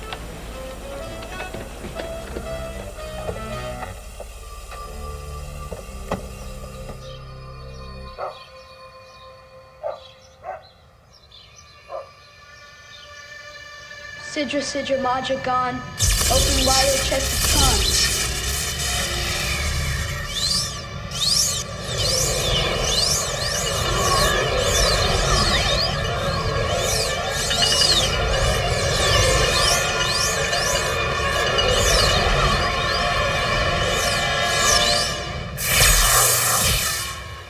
Sidra, Sidra, Madra, gone. Open wire, chest of con.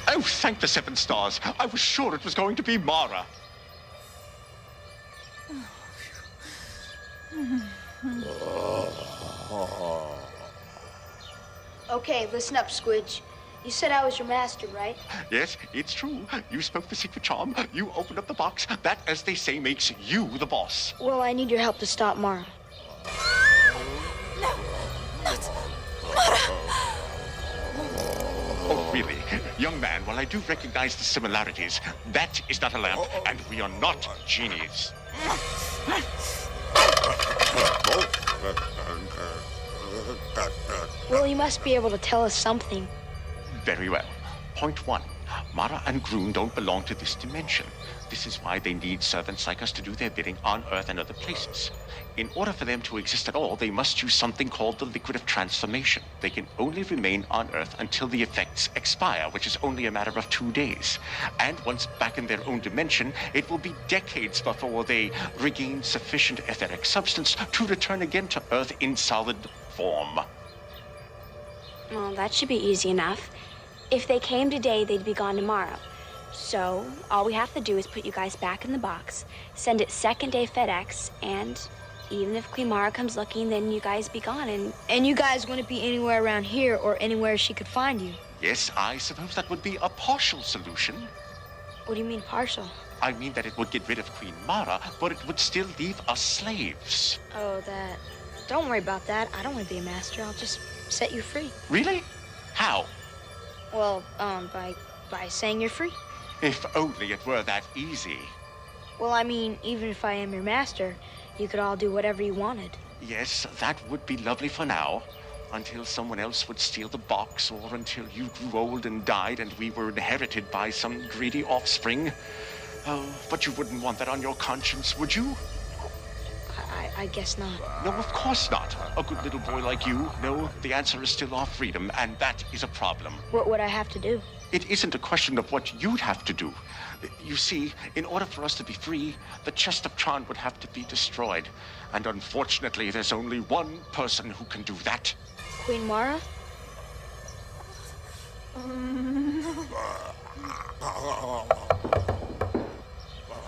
Oh, thank the 7 stars. I was sure it was going to be Mara. Okay, listen up, Squidge. You said I was your master, right? Yes, it's true. You spoke the secret charm. You opened up the box. That, as they say, makes you the boss. Well, I need your help to stop Mara. Oh, really? Young man, while I do recognize the similarities, that is not a lamp, and we are not genies. Well, you must be able to tell us something. Very well. Point one. Mara and Groon don't belong to this dimension. This is why they need servants like us to do their bidding on Earth and other places. In order for them to exist at all, they must use something called the liquid of transformation. They can only remain on Earth until the effects expire, which is only a matter of 2 days. And once back in their own dimension, it will be decades before they regain sufficient etheric substance to return again to Earth in solid form. Well, that should be easy enough. If they came today, they'd be gone tomorrow. So, all we have to do is put you guys back in the box, send it second-day FedEx, and even if Queen Mara comes looking, then you guys be gone, And you guys wouldn't be anywhere around here or anywhere she could find you. Yes, I suppose that would be a partial solution. What do you mean partial? I mean that it would get rid of Queen Mara, but it would still leave us slaves. Oh, that... Don't worry about that. I don't want to be a master. I'll just set you free. Really? How? Well, by saying you're free. If only it were that easy. Well, I mean, even if I am your master, you could all do whatever you wanted. Yes, that would be lovely for now. Until someone else would steal the box, or until you grew old and died and we were inherited by some greedy offspring. Oh, but you wouldn't want that on your conscience, would you? I guess not. No, of course not. A good little boy like you. No, the answer is still our freedom, and that is a problem. What would I have to do? It isn't a question of what you'd have to do. You see, in order for us to be free, the chest of Tron would have to be destroyed. And unfortunately, there's only one person who can do that. Queen Mara?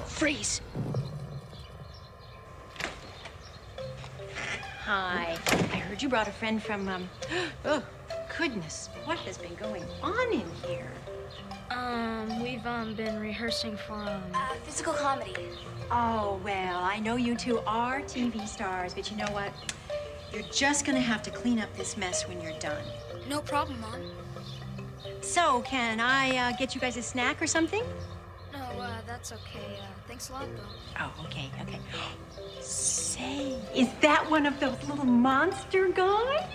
Freeze. Hi. I heard you brought a friend from, oh, goodness. What has been going on in here? We've, been rehearsing for, physical comedy. Oh, well, I know you two are TV stars, but you know what? You're just gonna have to clean up this mess when you're done. No problem, Mom. So, can I get you guys a snack or something? No, that's okay. Thanks a lot, though. Oh, okay. Say, is that one of those little monster guys?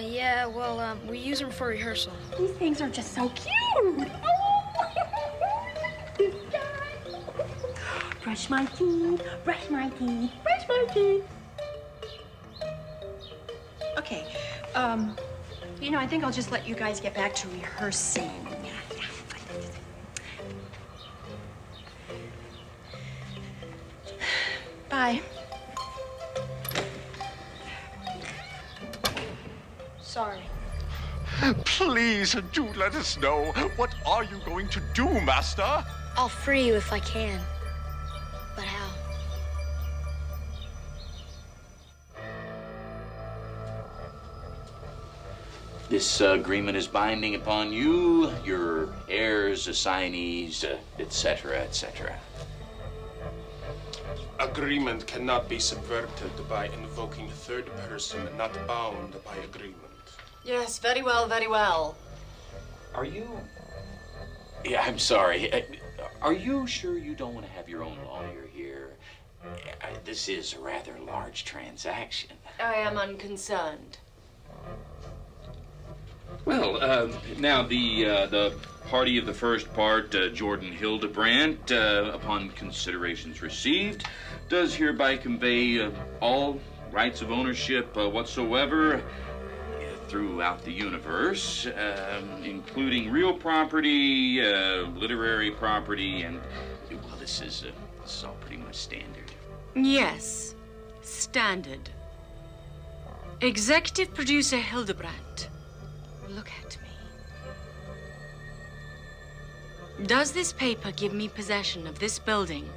Yeah, well, we use them for rehearsal. These things are just so cute. This guy. Brush my teeth, brush my teeth, brush my teeth. Okay, you know, I think I'll just let you guys get back to rehearsing. Bye. Sorry. Please do let us know. What are you going to do, Master? I'll free you if I can. But how? This agreement is binding upon you, your heirs, assignees, etc., etc. Agreement cannot be subverted by invoking third person, not bound by agreement. Yes, very well, very well. Are you... Yeah, I'm sorry. Are you sure you don't want to have your own lawyer here? This is a rather large transaction. I am unconcerned. Well, now the party of the first part, Jordan Hildebrandt, upon considerations received, does hereby convey all rights of ownership whatsoever throughout the universe, including real property, literary property, and, well, this is all pretty much standard. Yes, standard. Executive producer Hildebrandt, look at me. Does this paper give me possession of this building,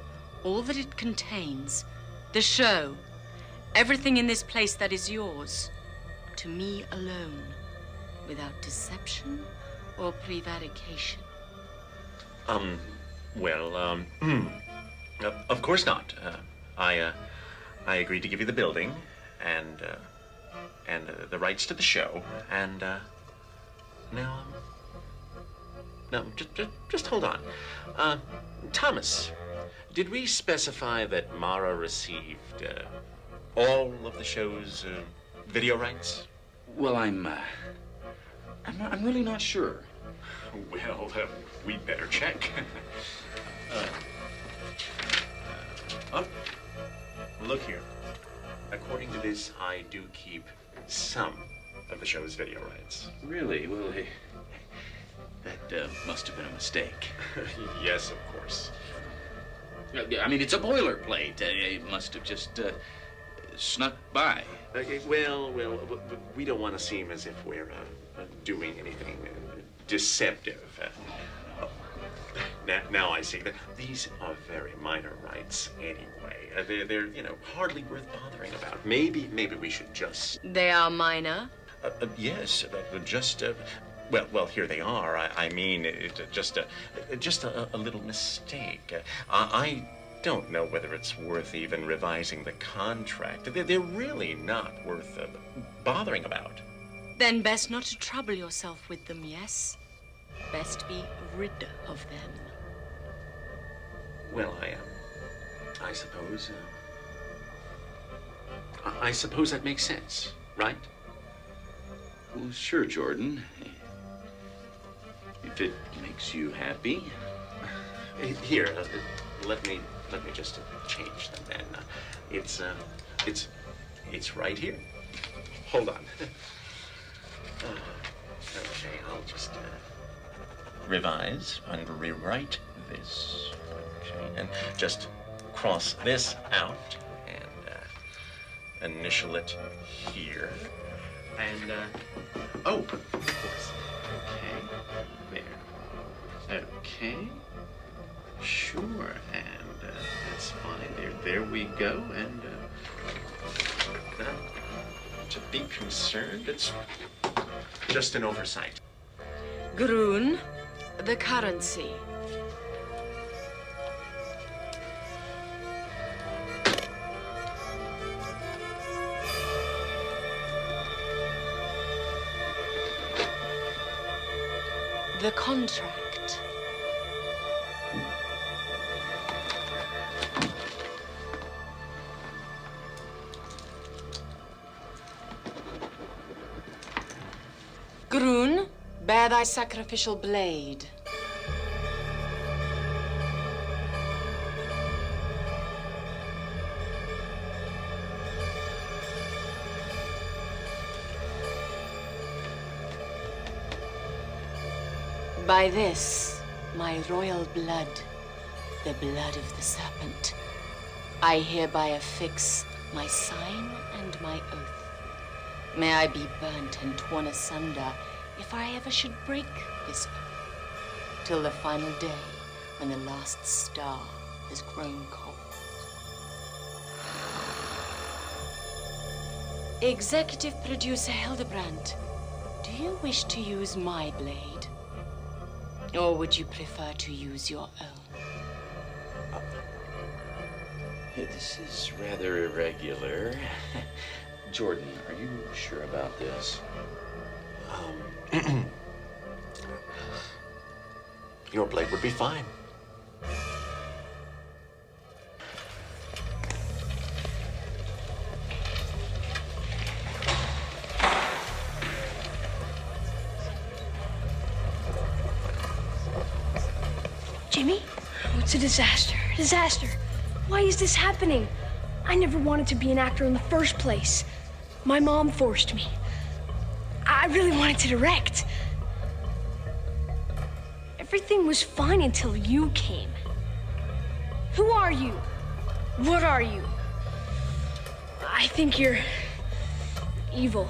all that it contains, the show, everything in this place that is yours, to me alone, without deception or prevarication? Of course not. I agreed to give you the building and the rights to the show and Now, just hold on. Thomas, did we specify that Mara received all of the show's video rights? Well, I'm really not sure. Well, we'd better check. Look here. According to this, I do keep some of the show's video rights. Really? Well, that must have been a mistake. Yes, of course. I mean, it's a boilerplate. It must have just snuck by. Well, we don't want to seem as if we're doing anything deceptive. Now I see that these are very minor rights anyway. They're hardly worth bothering about. Maybe we should just. They are minor? Yes, just. Well, here they are. I mean, just a little mistake. I don't know whether it's worth even revising the contract. They're really not worth bothering about. Then best not to trouble yourself with them, yes? Best be rid of them. Well, I suppose that makes sense, right? Well, sure, Jordan. If it makes you happy. Here, let me just change them then. It's right here. Hold on. Okay, I'll just revise and rewrite this. Okay, and just cross this out and initial it here. And oh, of course. Okay, there. Okay. Sure, and that's fine. There we go. And to be concerned, it's just an oversight. Groon, the currency. The contract. Groon, bear thy sacrificial blade. By this, my royal blood, the blood of the serpent, I hereby affix my sign and my oath. May I be burnt and torn asunder if I ever should break this oath, till the final day when the last star has grown cold. Executive Producer Hildebrand, do you wish to use my blade? Or would you prefer to use your own? This is rather irregular. Jordan, are you sure about this? Your blade would be fine. Jimmy? Oh, it's a disaster. Disaster. Why is this happening? I never wanted to be an actor in the first place. My mom forced me. I really wanted to direct. Everything was fine until you came. Who are you? What are you? I think you're evil.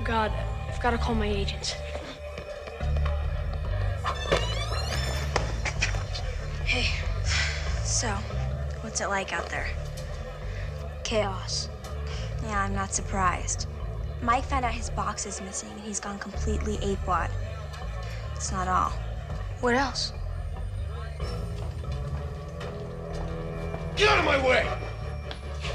God, I've got to call my agents. Hey, so, what's it like out there? Chaos. Yeah, I'm not surprised. Mike found out his box is missing and he's gone completely AWOT. It's not all. What else? Get out of my way!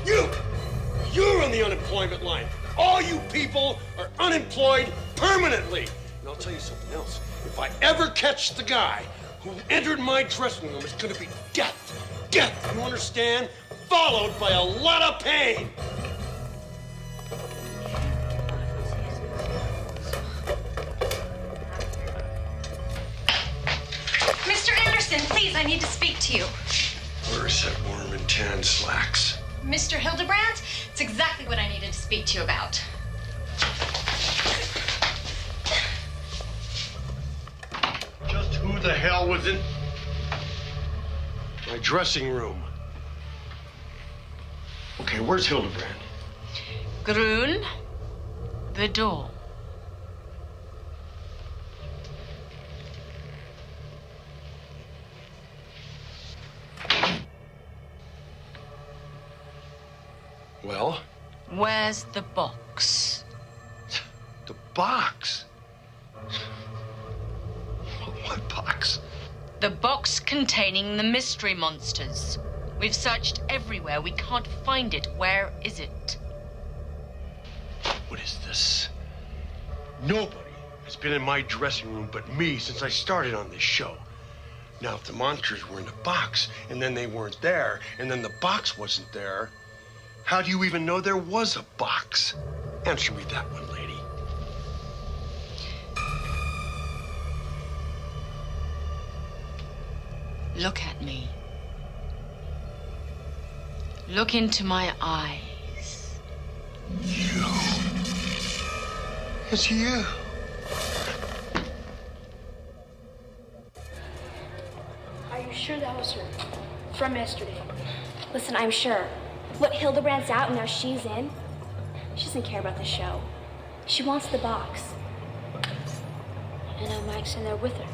You're on the unemployment line. All you people are unemployed, permanently. And I'll tell you something else. If I ever catch the guy who entered my dressing room, it's gonna be death. Death, you understand? Followed by a lot of pain. Mr. Anderson, please, I need to speak to you. Where's that warm and tan slacks? Mr. Hildebrand, it's exactly what I needed to speak to you about. Just who the hell was in my dressing room? Okay, where's Hildebrand? Grun, the door. Well? Where's the box? The box? What box? The box containing the mystery monsters. We've searched everywhere. We can't find it. Where is it? What is this? Nobody has been in my dressing room but me since I started on this show. Now, if the monsters were in the box, and then they weren't there, and then the box wasn't there, how do you even know there was a box? Answer me that one, lady. Look at me. Look into my eyes. You. It's you. Are you sure that was her? From yesterday. Listen, I'm sure. What, Hildebrand's out and now she's in? She doesn't care about the show. She wants the box. And now Mike's in there with her.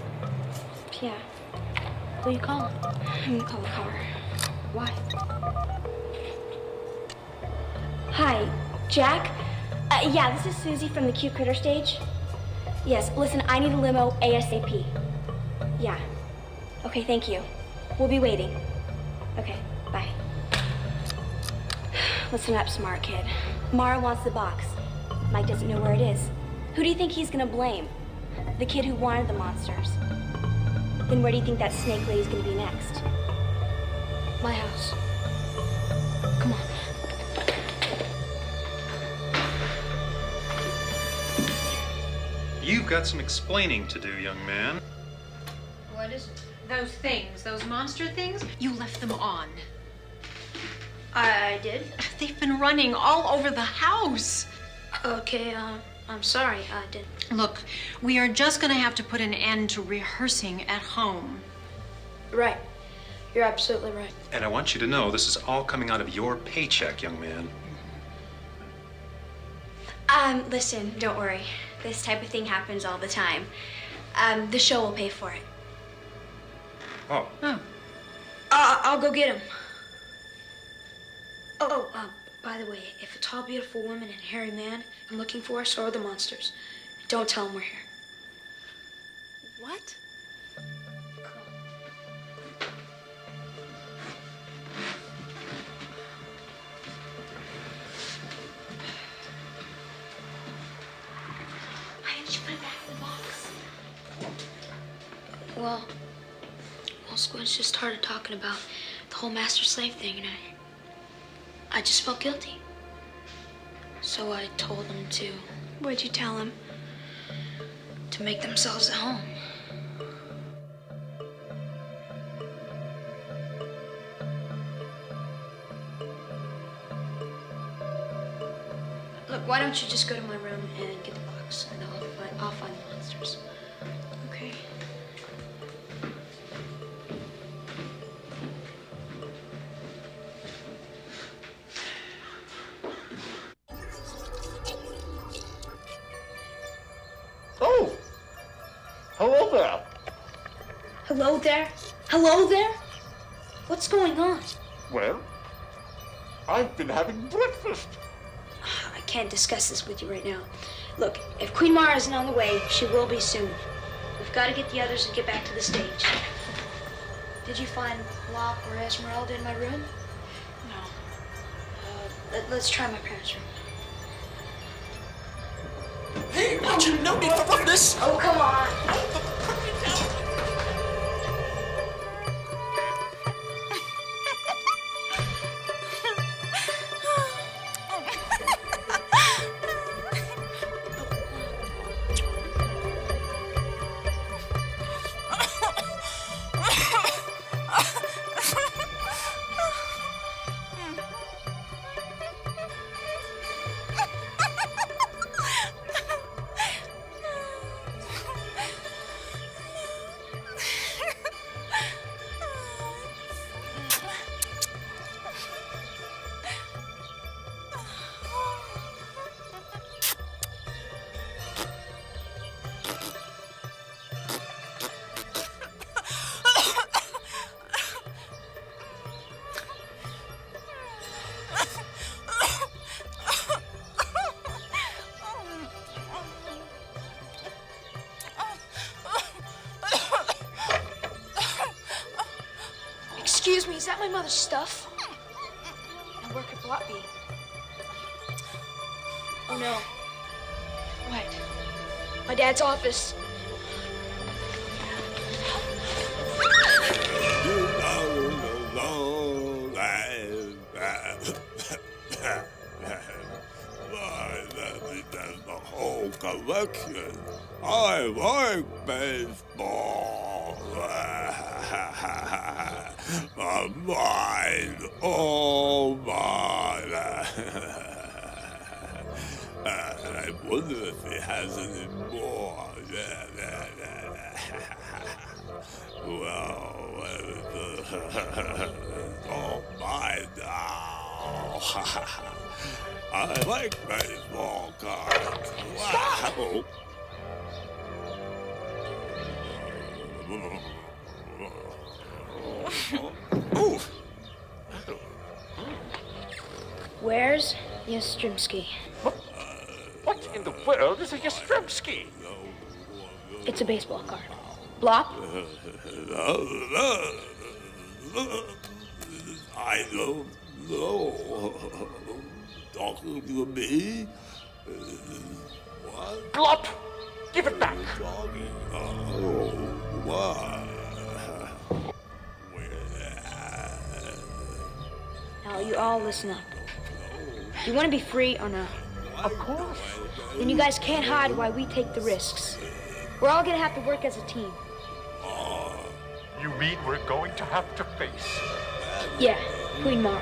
Yeah. Who you calling? I'm gonna call the car. Why? Hi, Jack? Yeah, this is Susie from the Cute Critter stage. Yes, listen, I need a limo ASAP. Yeah. Okay, thank you. We'll be waiting. Okay, bye. Listen up, smart kid. Mara wants the box. Mike doesn't know where it is. Who do you think he's gonna blame? The kid who wanted the monsters. Then where do you think that snake lady's gonna be next? My house. Come on. You've got some explaining to do, young man. What is it? Those things, those monster things, you left them on. I did? They've been running all over the house. Okay, I'm sorry, I didn't. Look, we are just gonna have to put an end to rehearsing at home. Right. You're absolutely right. And I want you to know this is all coming out of your paycheck, young man. Listen, don't worry. This type of thing happens all the time. The show will pay for it. Oh. I'll go get him. By the way, if a tall, beautiful woman and hairy man are looking for us, so are the monsters. Don't tell them we're here. What? Why didn't you put it back in the box? Well, Squints just started talking about the whole master-slave thing, and I just felt guilty. So I told them to... What'd you tell him? To make themselves at home. Look, why don't you just go to my room and get the box, and I'll find the monsters. Okay. Oh! Hello there. Hello there? Hello there? What's going on? Well, I've been having breakfast. I can't discuss this with you right now. Look, if Queen Mara isn't on the way, she will be soon. We've got to get the others and get back to the stage. Did you find Locke or Esmeralda in my room? No. Let's try my parents' room. Hey, watch it. No need for roughness. Oh, come on. Excuse me, is that my mother's stuff? And where could Blot be? Oh no. What? My dad's office. The whole collection. I like baseball. Mine, oh mine. I wonder if he has any more. Well, it's all mine now. I like baseball cards. Wow. Oh. Where's Yastrzemski? What in the world is a Yastrzemski? It's a baseball card. Blop? I don't know. Talking to me? What? Blop! Give it back! Oh, what? Now, you all listen up. Do you want to be free or no? Of course. Then you guys can't hide while we take the risks. We're all gonna have to work as a team. You mean we're going to have to face? Yeah, Queen Mara.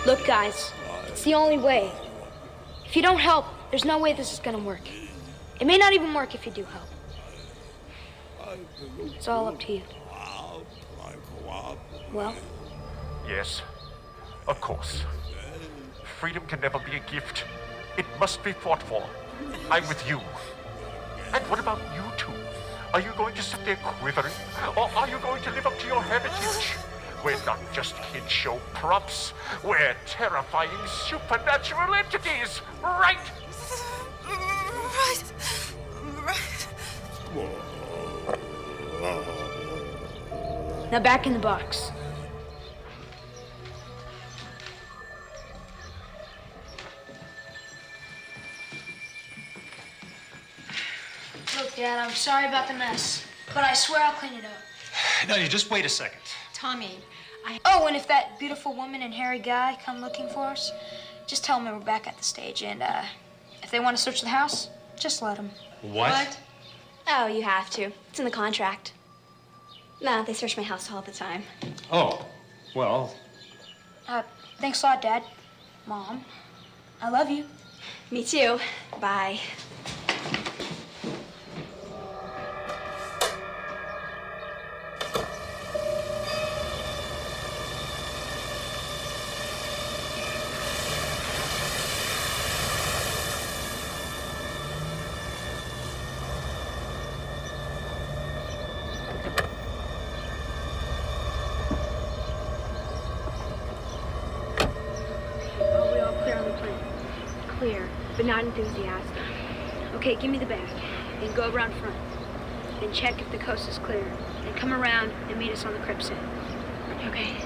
Look, guys, it's the only way. If you don't help, there's no way this is gonna work. It may not even work if you do help. It's all up to you. Well? Yes, of course. Freedom can never be a gift. It must be fought for. I'm with you. And what about you two? Are you going to sit there quivering? Or are you going to live up to your heritage? We're not just kid show props. We're terrifying supernatural entities, right? Now back in the box. Look, Dad, I'm sorry about the mess, but I swear I'll clean it up. No, you just wait a second. Tommy, Oh, and if that beautiful woman and hairy guy come looking for us, just tell them we're back at the stage, and if they want to search the house, just let them. What? Oh, you have to. It's in the contract. No, they search my house all the time. Oh, well. Thanks a lot, Dad. Mom, I love you. Me too. Bye. But not enthusiastic. Okay, give me the bag. Then go around front. Then check if the coast is clear. Then come around and meet us on the crib set. Okay.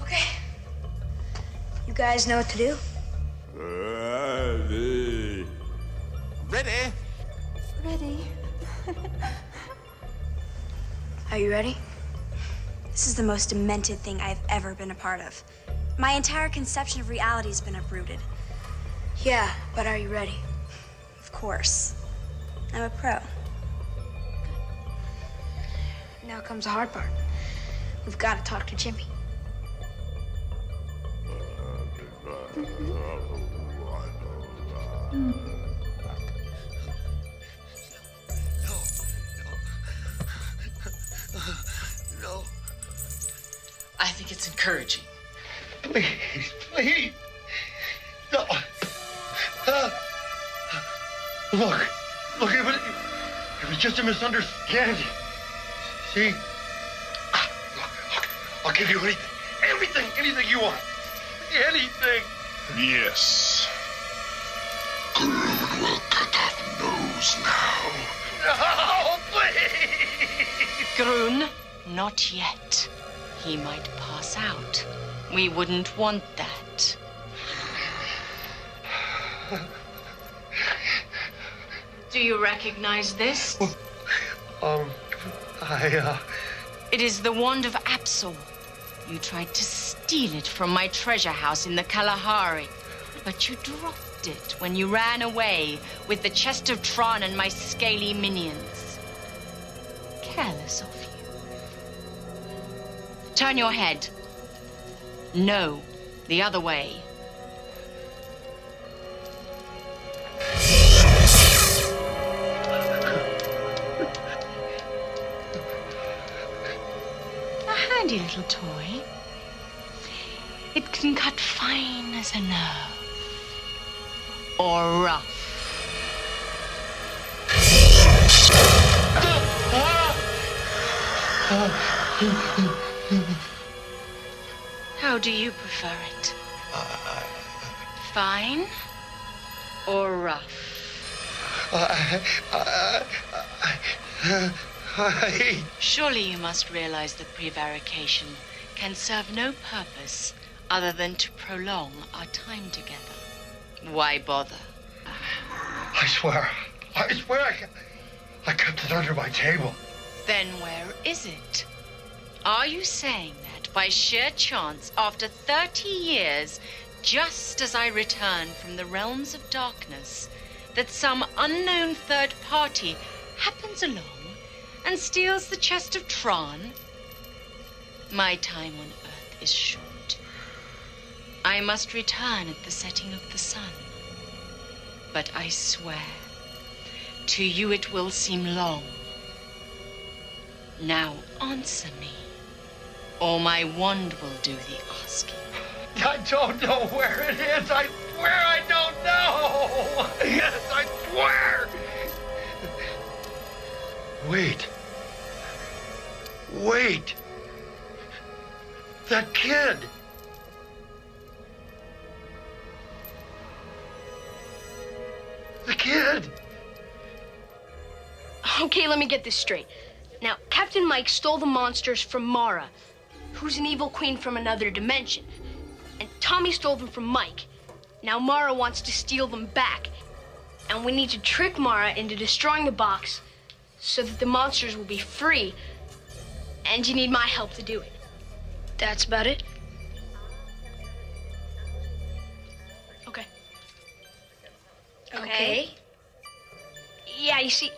Okay. You guys know what to do? Ready? Ready? Are you ready? This is the most demented thing I've ever been a part of. My entire conception of reality has been uprooted. Yeah, but are you ready? Of course. I'm a pro. Now comes the hard part. We've got to talk to Jimmy. No. I think it's encouraging. Please, please. No. Look, it was just a misunderstanding. See? Look, I'll give you anything you want. Anything. Yes. Groon will cut off nose now. No, please. Groon, not yet. He might pass out. We wouldn't want that. Do you recognize this? It is the wand of Absol. You tried to steal it from my treasure house in the Kalahari, but you dropped it when you ran away with the chest of Tron and my scaly minions. Careless of you. Turn your head. No, the other way. A handy little toy. It can cut fine as a nerve. Or rough. How do you prefer it? Fine or rough? Surely you must realize that prevarication can serve no purpose other than to prolong our time together. Why bother? I swear I kept it under my table. Then where is it? Are you saying that by sheer chance, after 30 years, just as I return from the realms of darkness, that some unknown third party happens along and steals the chest of Tron? My time on Earth is short. I must return at the setting of the sun. But I swear, to you it will seem long. Now answer me, or my wand will do the asking. I don't know where it is. I swear I don't know. Yes, I swear. Wait. That kid. The kid. Okay, let me get this straight. Now, Captain Mike stole the monsters from Mara, who's an evil queen from another dimension. And Tommy stole them from Mike. Now Mara wants to steal them back. And we need to trick Mara into destroying the box so that the monsters will be free. And you need my help to do it. That's about it? Okay. Yeah, you see,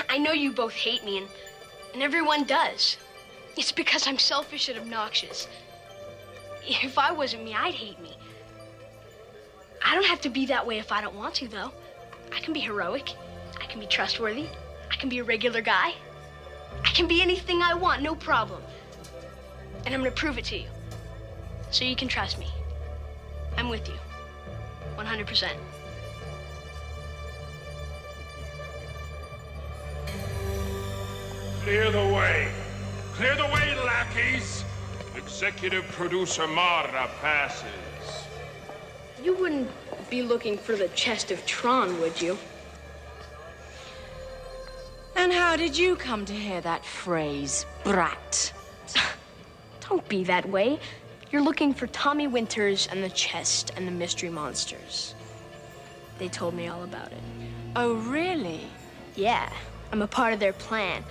I know you both hate me, and everyone does. It's because I'm selfish and obnoxious. If I wasn't me, I'd hate me. I don't have to be that way if I don't want to, though. I can be heroic. I can be trustworthy. I can be a regular guy. I can be anything I want, no problem. And I'm gonna prove it to you. So you can trust me. I'm with you. 100%. Clear the way. Clear the way, lackeys. Executive producer Mara passes. You wouldn't be looking for the chest of Tron, would you? And how did you come to hear that phrase, brat? Don't be that way. You're looking for Tommy Winters and the chest and the mystery monsters. They told me all about it. Oh, really? Yeah, I'm a part of their plan.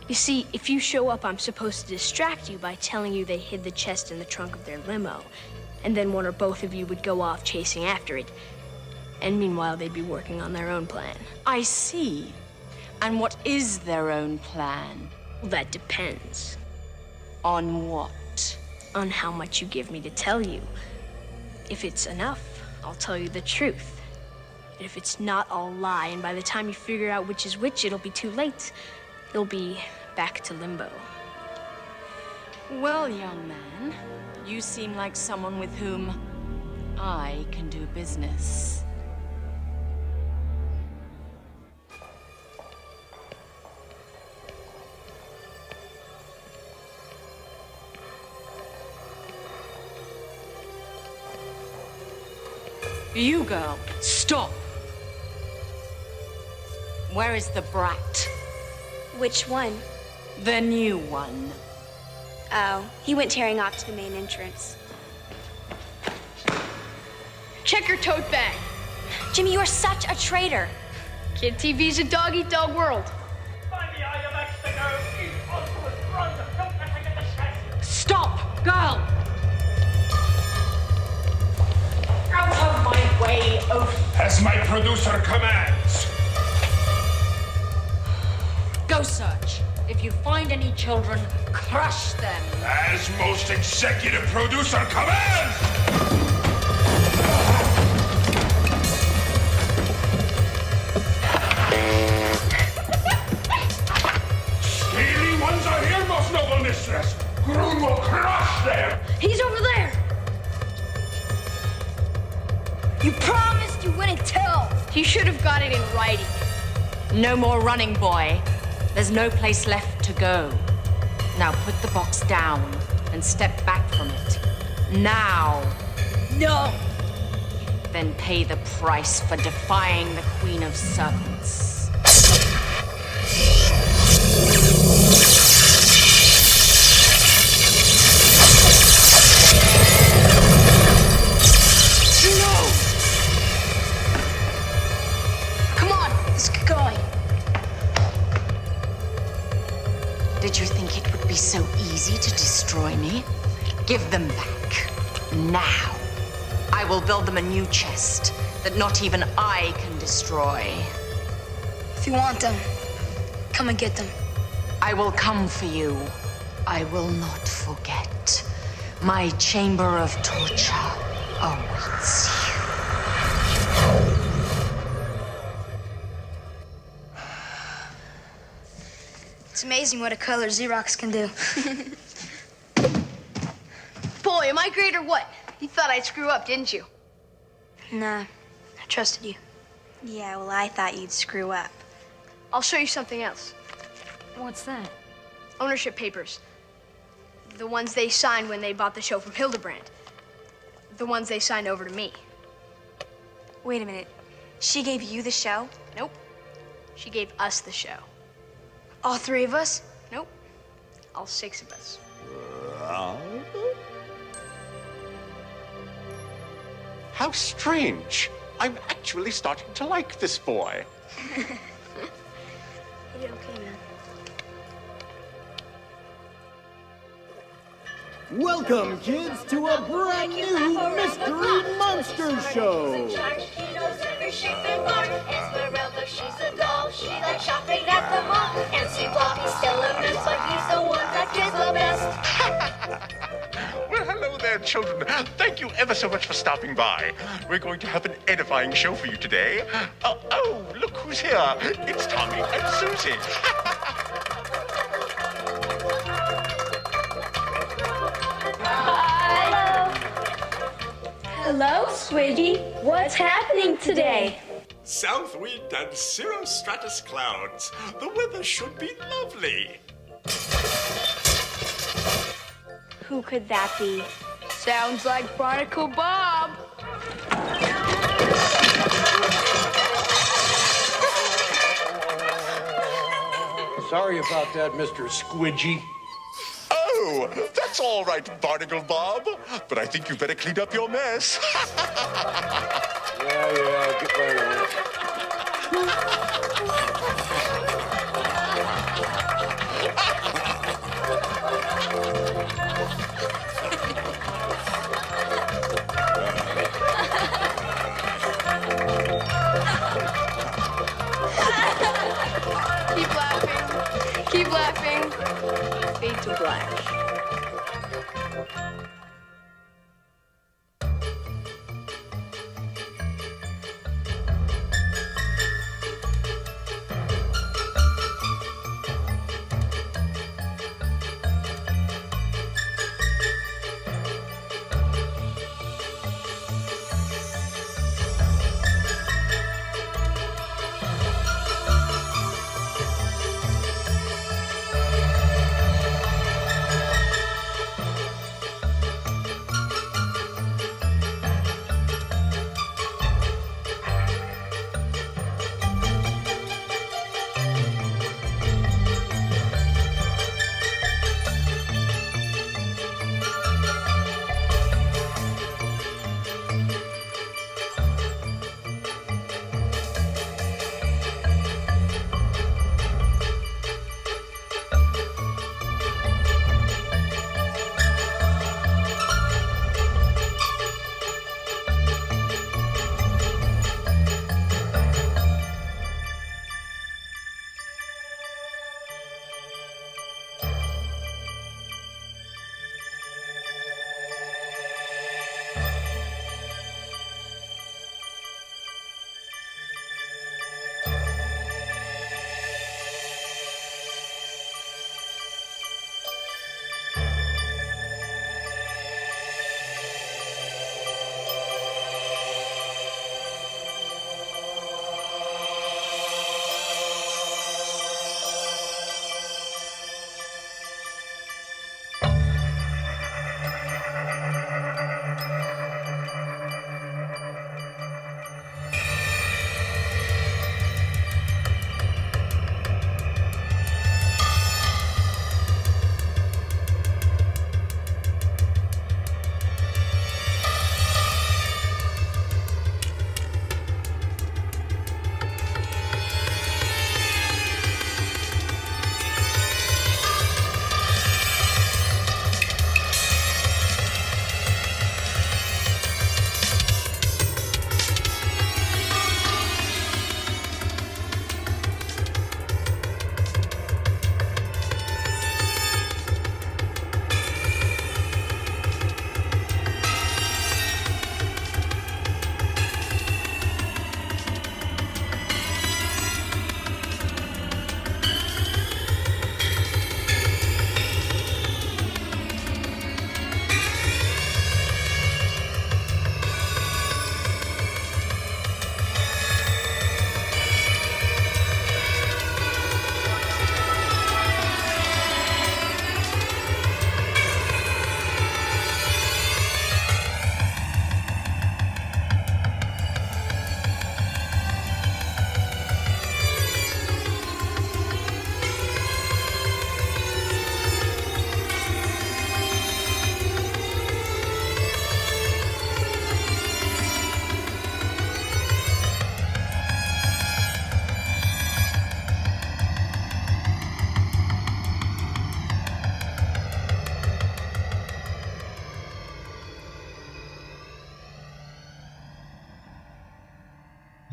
You see, if you show up, I'm supposed to distract you by telling you they hid the chest in the trunk of their limo. And then one or both of you would go off chasing after it. And meanwhile, they'd be working on their own plan. I see. And what is their own plan? Well, that depends. On what? On how much you give me to tell you. If it's enough, I'll tell you the truth. And if it's not, I'll lie, and by the time you figure out which is which, it'll be too late. You'll be back to limbo. Well, young man, you seem like someone with whom I can do business. You girl, stop! Where is the brat? Which one? The new one. Oh, he went tearing off to the main entrance. Check your tote bag. Jimmy, you are such a traitor. Kid TV's a dog-eat-dog world. Stop, girl! Out of my way, oaf! As my producer commands. Go search. If you find any children, crush them. As most executive producer commands! Scaly ones are here, most noble mistress. Groon will crush them. He's over there. You promised you wouldn't tell. He should have got it in writing. No more running, boy. There's no place left to go. Now put the box down and step back from it. Now. No. Then pay the price for defying the Queen of Serpents. No! Come on, let's get going. Did you think it would be so easy to destroy me? Give them back. Now. I will build them a new chest that not even I can destroy. If you want them, come and get them. I will come for you. I will not forget. My chamber of torture awaits you. It's amazing what a color Xerox can do. Boy, am I great or what? You thought I'd screw up, didn't you? Nah, I trusted you. Yeah, well, I thought you'd screw up. I'll show you something else. What's that? Ownership papers. The ones they signed when they bought the show from Hildebrand. The ones they signed over to me. Wait a minute. She gave you the show? Nope. She gave us the show. All three of us? Nope. All six of us. How strange. I'm actually starting to like this boy. You did okay, man. Welcome, kids, to a brand new Mystery Monster Show. She's a doll. She likes shopping at the mall. And see Bobby's still a mess, but he's the one that gets the best. Well, hello there, children. Thank you ever so much for stopping by. We're going to have an edifying show for you today. Oh, look who's here. It's Tommy and Susie. Hello, sweetie. What's happening today? South wind and cirrostratus clouds. The weather should be lovely. Who could that be? Sounds like Barnacle Bob. Sorry about that, Mr. Squidgy. Oh, that's all right, Barnacle Bob. But I think you better clean up your mess. Yeah, I'll get right on it. Keep laughing. Keep laughing. Fade to black.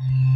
Mm-hmm.